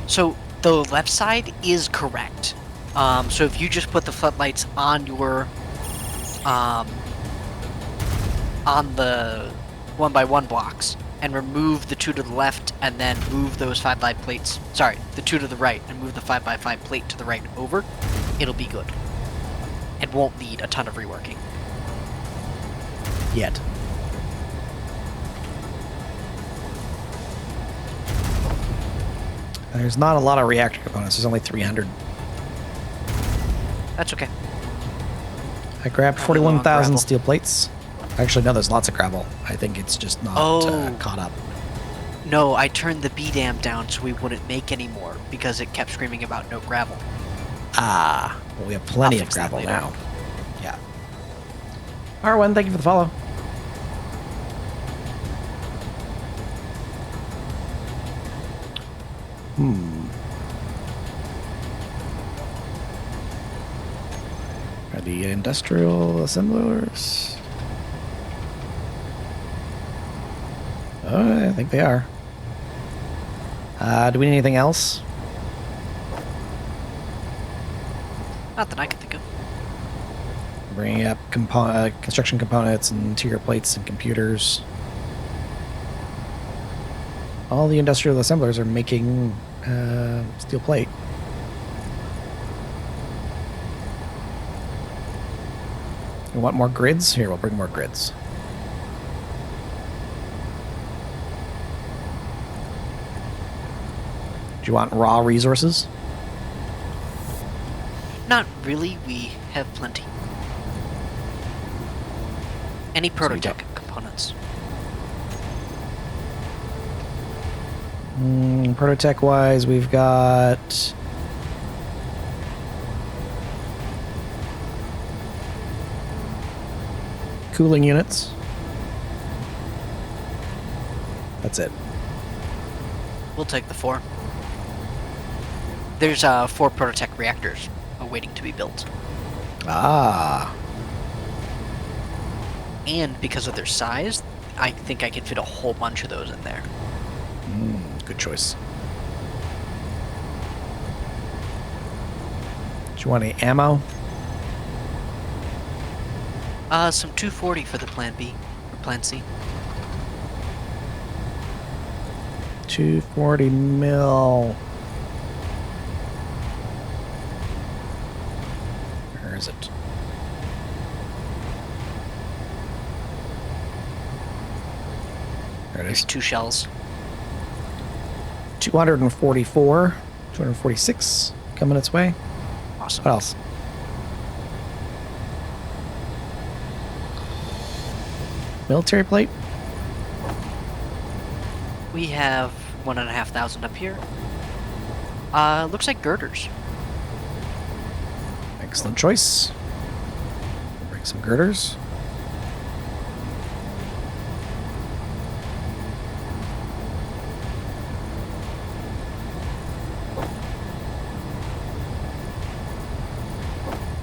So the left side is correct. So if you just put the floodlights on your, on the 1x1 blocks and remove the 2 to the left and then move those 5x plates, sorry, the 2 to the right and move the 5x5 plate to the right over, it'll be good. It won't need a ton of reworking. Yet. There's not a lot of reactor components. There's only 300. That's okay. I grabbed Probably low on 41,000 gravel. steel plates. Actually, no, there's lots of gravel. I think it's just not caught up. No, I turned the B dam down so we wouldn't make any more because it kept screaming about no gravel. Ah, well, we have plenty I'll of fix that gravel later. now. Yeah. R1, thank you for the follow. Are the industrial assemblers? Oh, I think they are. Do we need anything else? Not that I can think of. Bringing up construction components and interior plates and computers. All the industrial assemblers are making steel plate. You want more grids? Here, we'll bring more grids. Do you want raw resources? Not really, we have plenty. Any we prototech components. Prototech wise, we've got cooling units. That's it. We'll take the 4. There's 4 prototech reactors awaiting to be built. Ah, And because of their size, I think I can fit a whole bunch of those in there. good choice. Do you want any ammo? Some 240 for the Plan B, or Plan C. 240 mil. Where is it? There it There's is. 2 shells. 244, 246 coming its way. Awesome. What else? Military plate? We have 1,500 up here. Looks like girders. Excellent choice. Bring some girders.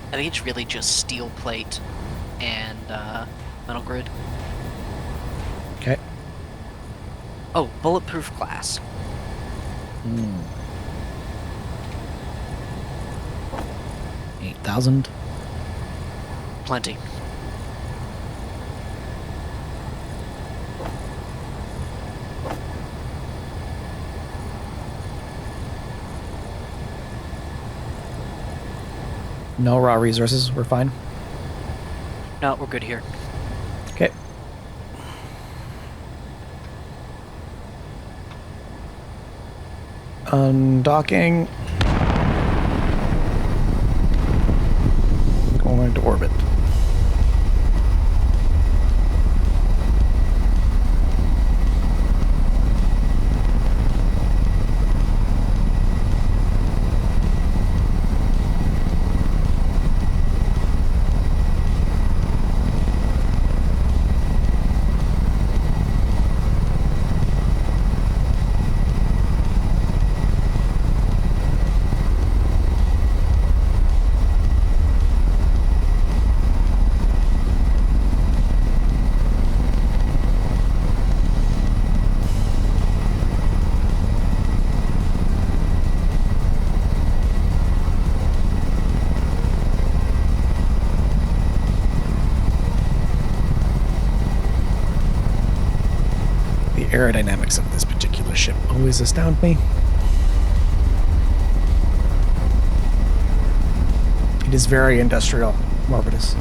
I think it's really just steel plate and metal grid. Okay. Oh, bulletproof glass. 8,000. Plenty. No raw resources. We're fine. No, we're good here. Okay. Undocking. Going into orbit. aerodynamics of this particular ship always astound me. It is very industrial, Morbidus.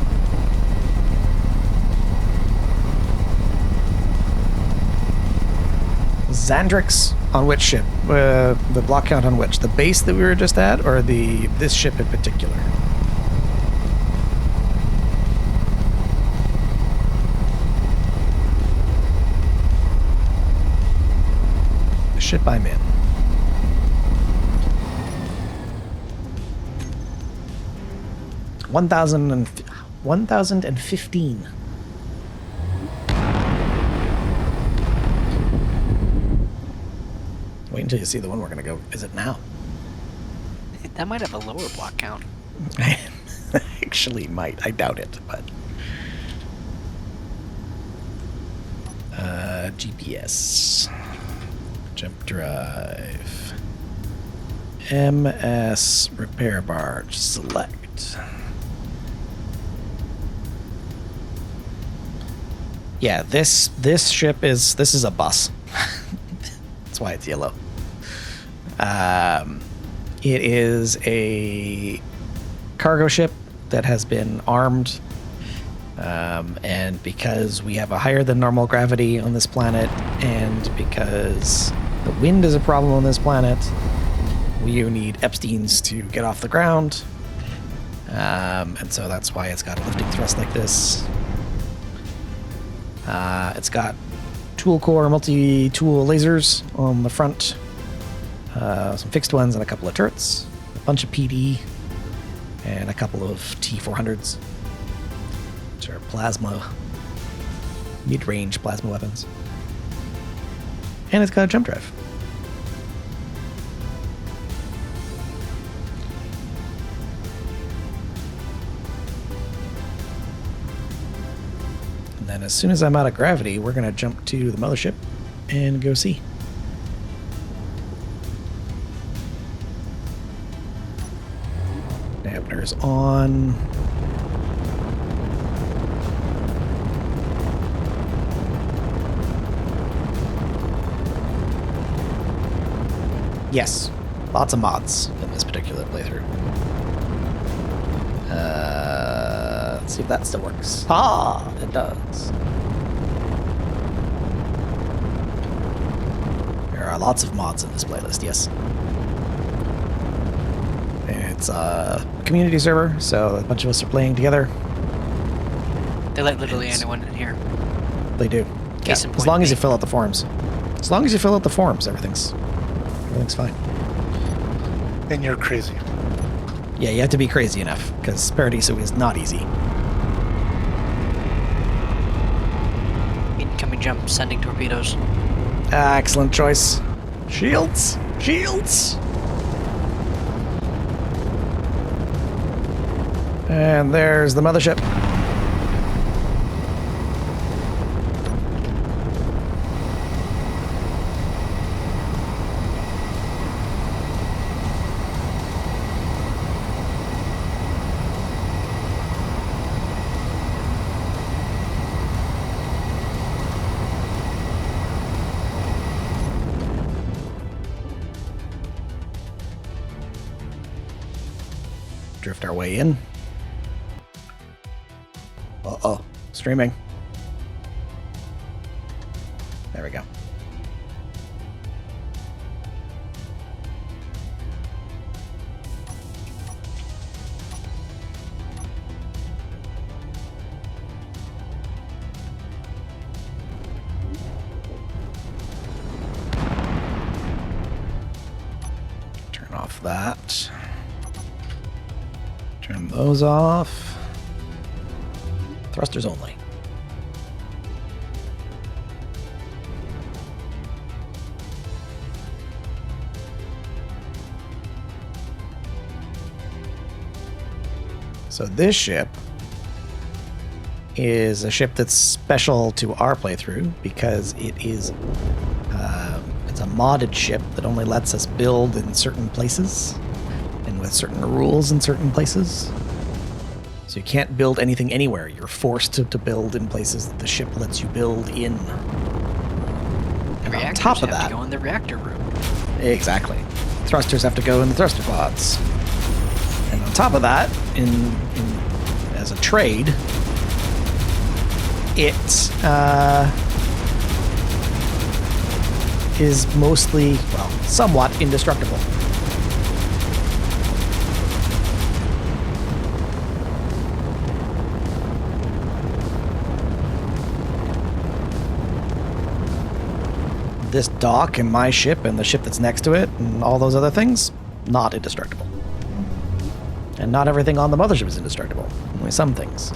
Xandrix on which ship? The block count on which? The base that we were just at, or this ship in particular? The ship I'm in. One thousand and 15. Wait until you see the one we're going to go visit now. That might have a lower block count. Actually might. I doubt it, but... GPS. Jump drive. MS repair barge. Select. Yeah, this ship is... This is a bus. That's why it's yellow. It is a cargo ship that has been armed, and because we have a higher than normal gravity on this planet, and because the wind is a problem on this planet, we need Epsteins to get off the ground, and so that's why it's got a lifting thrust like this. It's got tool core multi-tool lasers on the front, some fixed ones and a couple of turrets, a bunch of PD, and a couple of T-400s, which are plasma, mid-range plasma weapons. And it's got a jump drive. And then as soon as I'm out of gravity, we're going to jump to the mothership and go see. Dampener's on. Yes, lots of mods in this particular playthrough. Let's see if that still works. Ah, it does. There are lots of mods in this playlist, yes. It's a community server, so a bunch of us are playing together. They let literally anyone in here. They do. Case in As point, long as me. you fill out the forms. As long as you fill out the forms, everything's fine. And you're crazy. Yeah, you have to be crazy enough, because Paradiso is not easy. Incoming jump, sending torpedoes. Excellent choice. Shields! Shields! And there's the mothership. Drift our way in. Uh-oh. Streaming. There we go. Turn off that. Turn those off. Thrusters only. So this ship is a ship that's special to our playthrough because it is it's a modded ship that only lets us build in certain places and with certain rules in certain places. So you can't build anything anywhere. You're forced to build in places that the ship lets you build in. And reactors top of have that, to go in the reactor room. exactly, thrusters have to go in the thruster pods. And on top of that, as a trade, it is mostly, well, somewhat indestructible. This dock and my ship and the ship that's next to it and all those other things, not indestructible. And not everything on the mothership is indestructible. Only some things.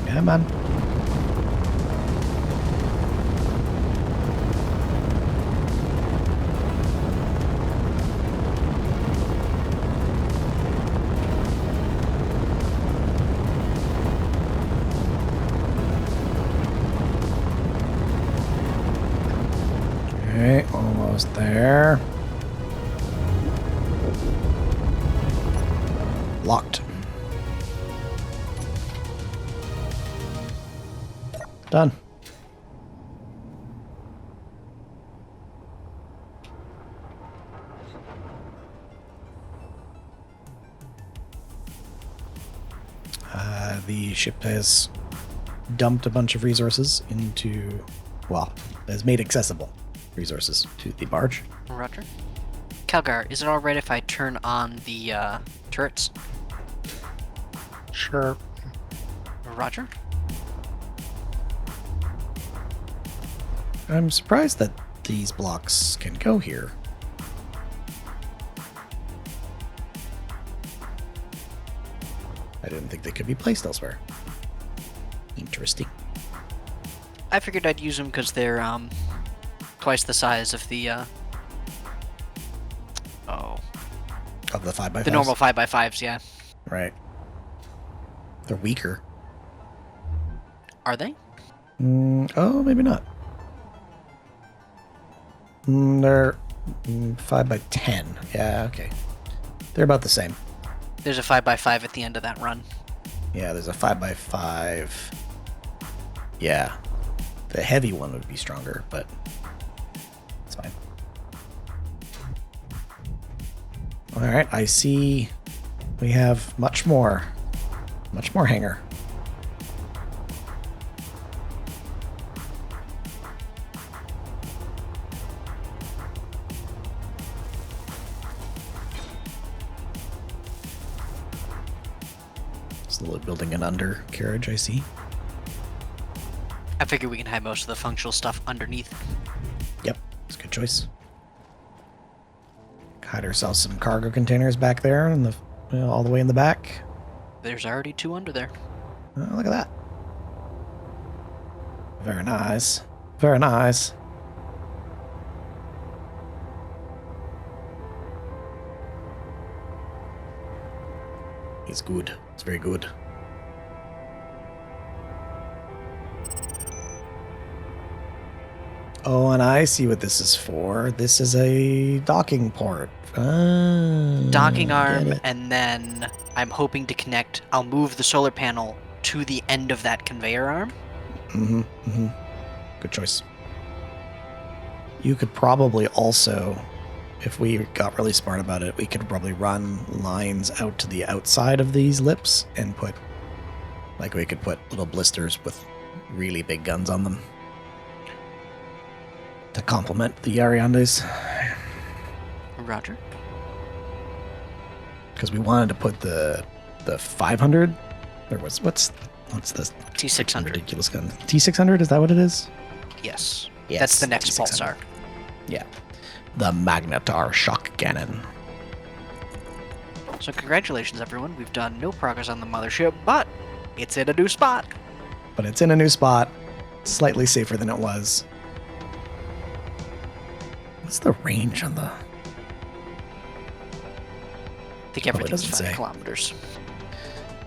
Yeah, man. Okay, almost there. Locked. Done. The ship has dumped a bunch of resources into, well, has made accessible resources to the barge. Roger. Calgar, is it alright if I turn on the turrets? Sure. Roger. I'm surprised that these blocks can go here. I didn't think they could be placed elsewhere. Interesting. I figured I'd use them because they're twice the size of the Of the 5x5s? the normal 5x5s. Yeah. Right. They're weaker. Are they? Oh, maybe not. They're 5x10. Yeah, okay. They're about the same. There's a 5x5 at the end of that run. Yeah, there's a 5x5. Yeah. The heavy one would be stronger, but it's fine. Alright, I see we have much more hangar. Slowly building an undercarriage, I see. I figure we can hide most of the functional stuff underneath. Yep, it's a good choice. Hide ourselves some cargo containers back there, and all the way in the back. There's already 2 under there. Oh, look at that. Very nice. Very nice. It's good. It's very good. Oh, and I see what this is for. This is a docking port. Docking get arm, it. and then I'm hoping to connect. I'll move the solar panel to the end of that conveyor arm. Good choice. You could probably also, if we got really smart about it, we could probably run lines out to the outside of these lips and put, like, we could put little blisters with really big guns on them to complement the Ariandes. Roger. Because we wanted to put the 500. There was what's this T600. ridiculous gun? T600, is that what it is? Yes. Yes, That's the next T600. pulsar. Yeah. The Magnetar shock cannon. So congratulations, everyone. We've done no progress on the mothership, but it's in a new spot. But it's in a new spot, slightly safer than it was. What's the range on the... I think Probably everything's doesn't 5 say. kilometers.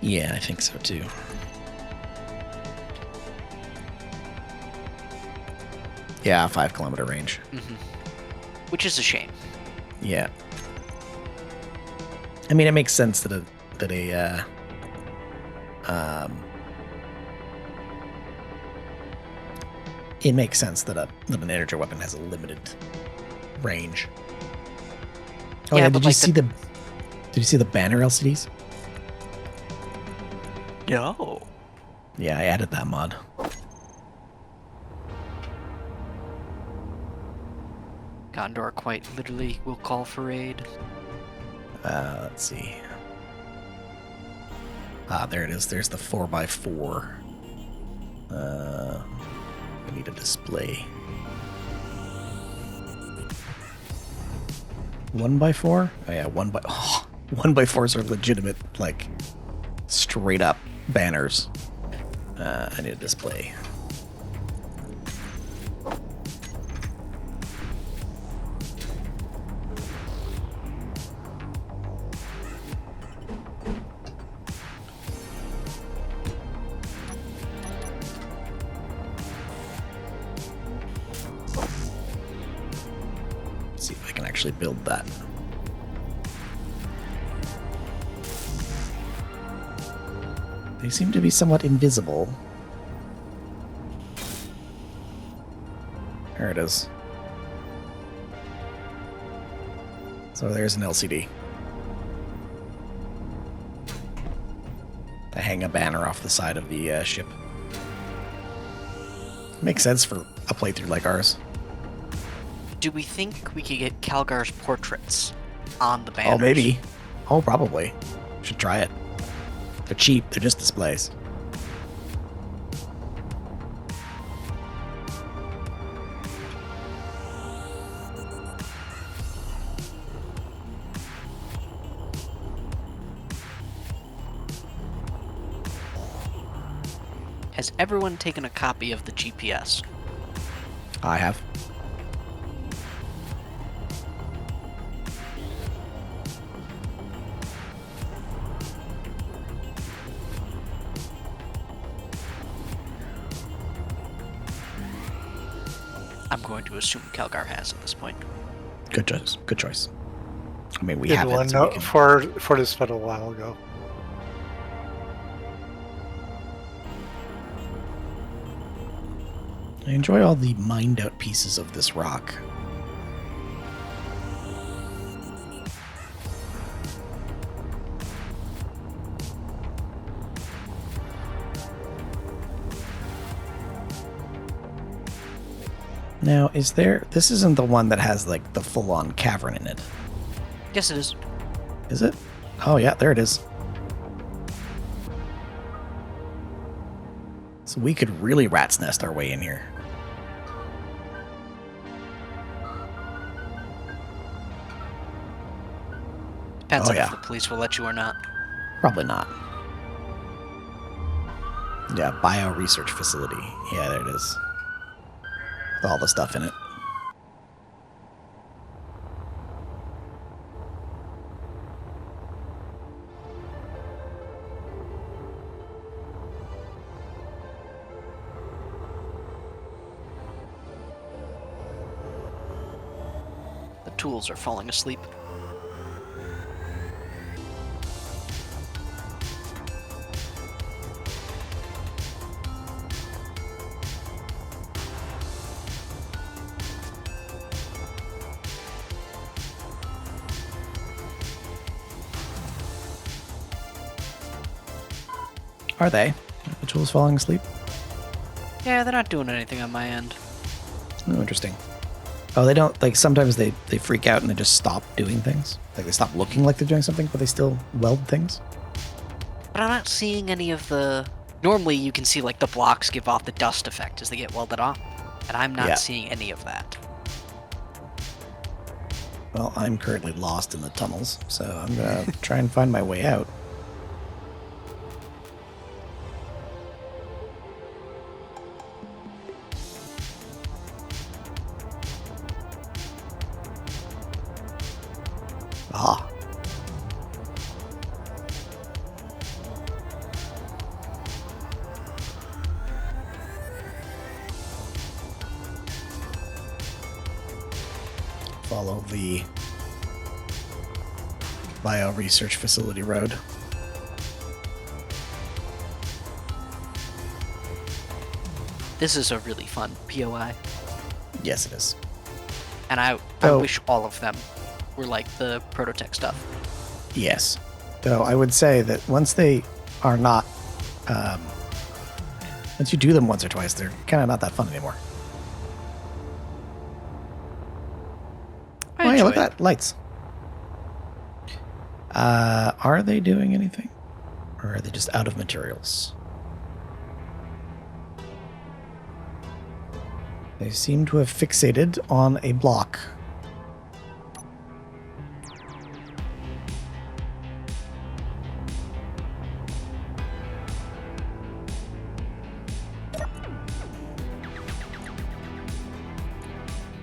Yeah, I think so too. Yeah, 5 kilometer range. Which is a shame. Yeah. I mean, it makes sense that it makes sense that an energy weapon has a limited range. Oh Yeah, yeah, but did you like see did you see the banner LCDs? No. Yeah, I added that mod. Gondor quite literally will call for aid. Let's see. Ah, there it is. There's the 4x4. We need a display. 1x4? Oh yeah, 1x4s are legitimate, like, straight up banners. I need a display. Let's see if I can actually build that. They seem to be somewhat invisible. There it is. So there's an LCD. To hang a banner off the side of the ship. Makes sense for a playthrough like ours. Do we think we could get Calgar's portraits on the banners? Oh, maybe. Oh, probably. Should try it. They're cheap. They're just displays. Has everyone taken a copy of the GPS? I have. I'm going to assume Calgar has at this point. Good choice. Good choice. I mean, we Did have one it. So we can... for this a while ago. I enjoy all the mined out pieces of this rock. Now, is there... This isn't the one that has, like, the full-on cavern in it. Yes, it is. Is it? Oh, yeah, there it is. So we could really rat's nest our way in here. Depends Oh, on yeah. if the police will let you or not. Probably not. Yeah, bio research facility. Yeah, there it is. With all the stuff in it. The tools are falling asleep. Are they? The tools falling asleep? Yeah, they're not doing anything on my end. Oh, interesting. Oh, they don't, like, sometimes they freak out and they just stop doing things. Like, they stop looking like they're doing something, but they still weld things. But I'm not seeing any of the... Normally you can see, like, the blocks give off the dust effect as they get welded off. And I'm not Yeah. seeing any of that. Well, I'm currently lost in the tunnels, so I'm gonna try and find my way out. Ah. Follow the Bio Research Facility road. This is a really fun POI, Yes, it is. and I Oh. wish all of them were like the Prototech stuff. Yes. Though I would say that once they are not, once you do them once or twice, they're kind of not that fun anymore. I Oh, yeah, enjoy look it. at that. Lights. Are they doing anything? Or are they just out of materials? They seem to have fixated on a block.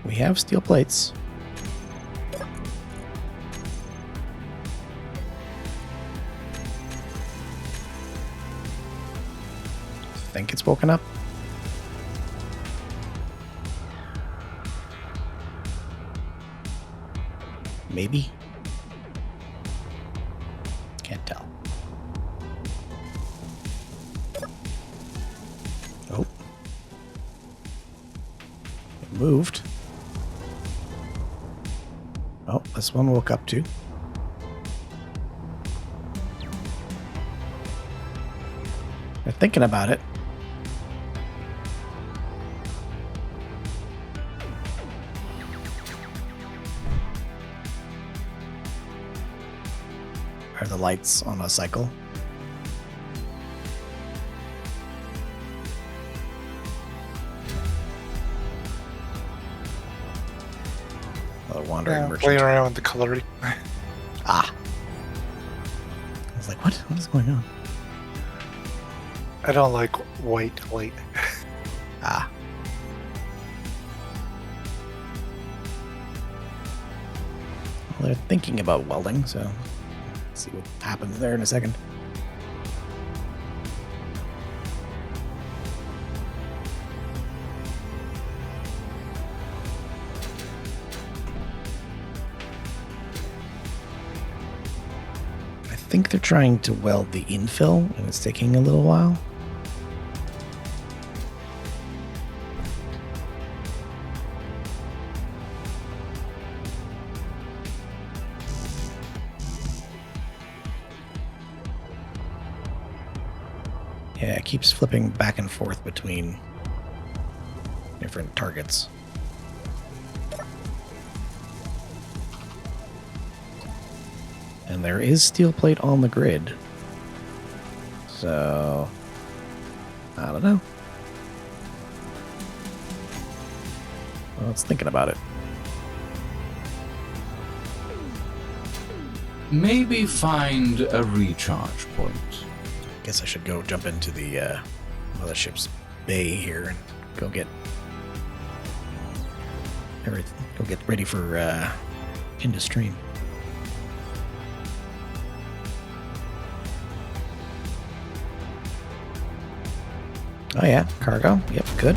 We have steel plates. Think it's woken up. Maybe. Can't tell. Oh. It moved. Oh, this one woke up too. They're thinking about it. Are the lights on a cycle? A wandering merchant. Playing around with the coloring. Ah. I was like, what? What is going on? I don't like white light. Ah. Well, they're thinking about welding, so let's see what happens there in a second. I think they're trying to weld the infill, and it's taking a little while. Yeah, it keeps flipping back and forth between different targets. And there is steel plate on the grid. So, I don't know. Well, it's thinking about it. Maybe find a recharge point. Guess I should go jump into the mothership's bay here and go get everything. Go get ready for into stream. Oh yeah, cargo. Yep, good.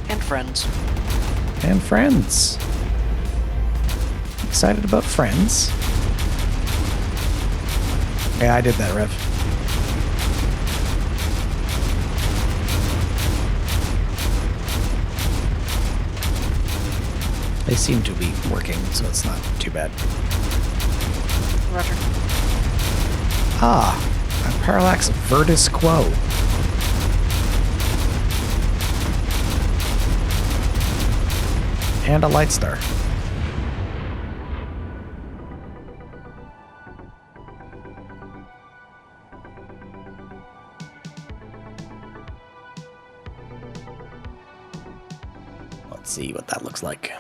And friends. And friends. Excited about friends. Yeah, I did that, Rev. They seem to be working, so it's not too bad. Roger. Ah, a Parallax Virtus Quo. And a Light Star. Let's see what that looks like.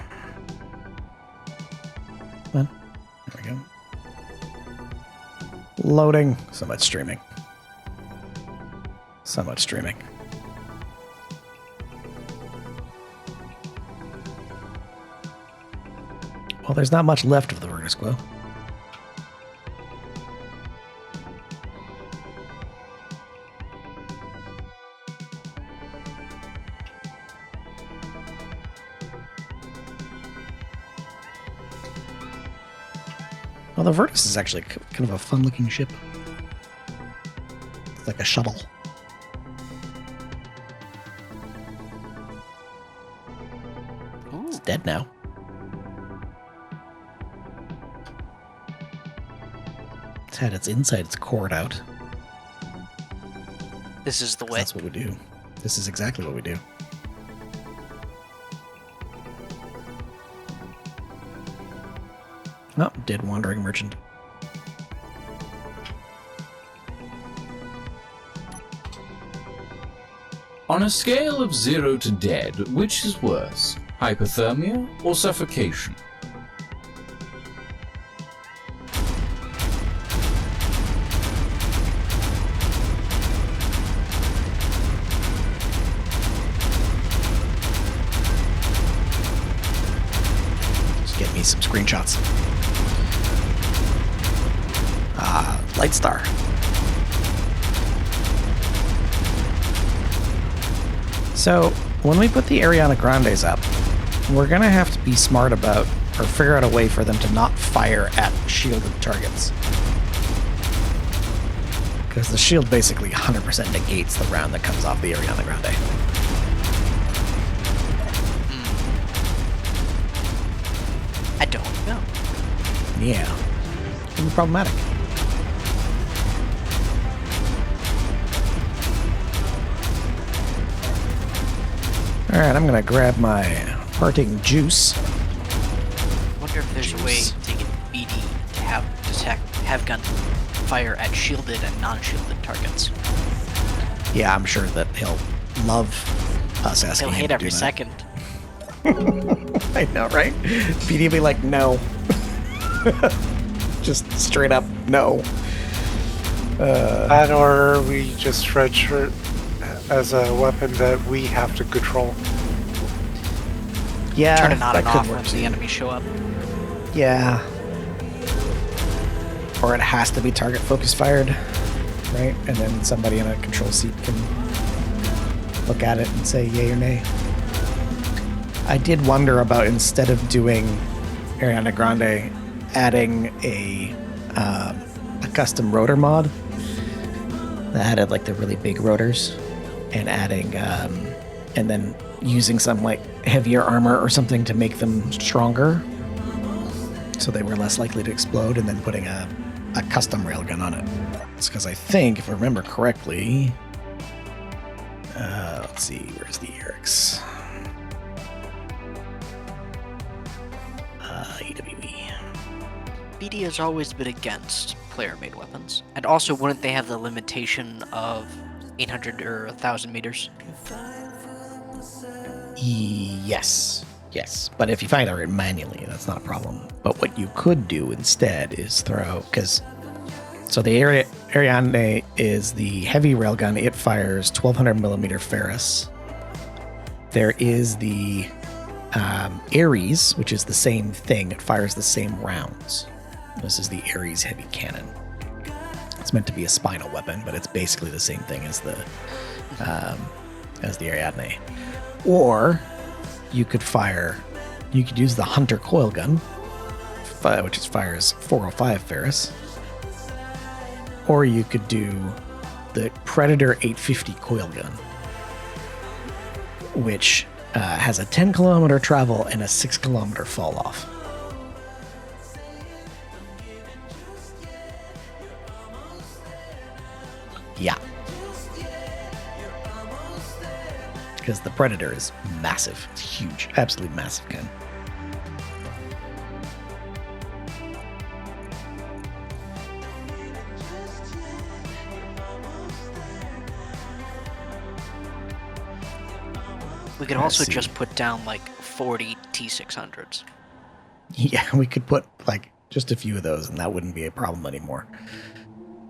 Come on. There we go. Loading. So much streaming. So much streaming. Well, there's not much left of the Virtus Glow. Well, the Virtus is actually kind of a fun-looking ship. It's like a shuttle. Ooh. It's dead now. It's had its insides cored out. This is the way. That's what we do. This is exactly what we do. Oh, dead wandering merchant. On a scale of 0 to dead, which is worse? Hypothermia or suffocation? Just get me some screenshots. Light Star. So, when we put the Ariana Grandes up, we're going to have to be smart about, or figure out a way for them to not fire at shielded targets. Because the shield basically 100% negates the round that comes off the Ariana Grande. I don't know. Yeah. It can be problematic. Alright, I'm gonna grab my parting juice. Wonder if there's a way to get BD to have gun fire at shielded and non-shielded targets. Yeah, I'm sure that he'll love us asking He'll him hit to every do that. second. I know, right? PD will be like, no. Just straight up, no. That or we just redshirt as a weapon that we have to control. Yeah, Turn it on that and could off work when too. the enemies show up. Yeah. Or it has to be target focus fired, right? And then somebody in a control seat can look at it and say yay or nay. I did wonder about, instead of doing Ariana Grande, adding a custom rotor mod that added like the really big rotors, and adding and then using some like heavier armor or something to make them stronger, so they were less likely to explode, and then putting a custom railgun on it. It's because I think, if I remember correctly, let's see, where's the Eric's? EWE. BD has always been against player-made weapons. And also, wouldn't they have the limitation of 800 or 1,000 meters? Yes. Yes. But if you fire it manually, that's not a problem. But what you could do instead is throw, because so the Ariane is the heavy railgun. It fires 1200 millimeter Ferris. There is the Ares, which is the same thing. It fires the same rounds. This is the Ares heavy cannon. It's meant to be a spinal weapon, but it's basically the same thing as the Ariadne. Or you could use the Hunter coil gun, which fires 405 Ferris. Or you could do the Predator 850 coil gun, which has a 10 kilometer travel and a 6 kilometer fall off. Yeah. Because the Predator is massive. It's huge. Absolutely massive gun. We could Let's also see. just put down like 40 T600s. Yeah, we could put like just a few of those, and that wouldn't be a problem anymore.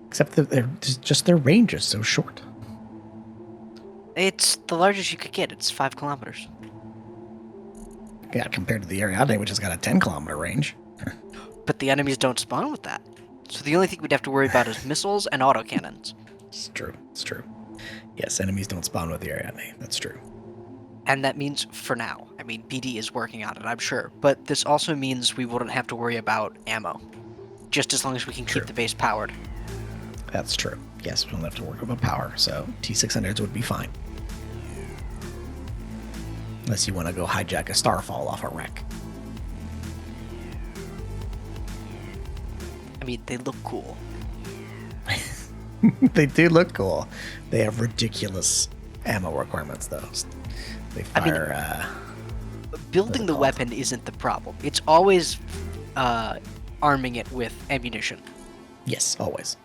Except that their range is so short. It's the largest you could get. It's 5 kilometers. Yeah, compared to the Ariadne, which has got a 10-kilometer range. But the enemies don't spawn with that. So the only thing we'd have to worry about is missiles and autocannons. It's true. It's true. Yes, enemies don't spawn with the Ariadne. That's true. And that means for now. I mean, BD is working on it, I'm sure. But this also means we wouldn't have to worry about ammo. Just as long as we can True. keep the base powered. That's true. Yes, we don't have to worry about power, so T-600s would be fine. Unless you want to go hijack a Starfall off a wreck. I mean, they look cool. They do look cool. They have ridiculous ammo requirements, though. They fire... Building the weapon isn't the problem. It's always arming it with ammunition. Yes, always.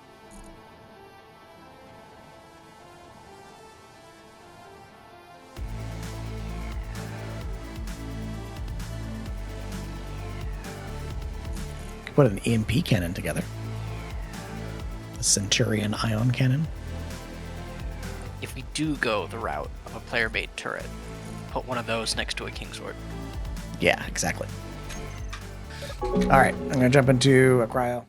Could put an EMP cannon together. A Centurion ion cannon. If we do go the route of a player-made turret, put one of those next to a Kingsword. Yeah, exactly. All right, I'm going to jump into a cryo.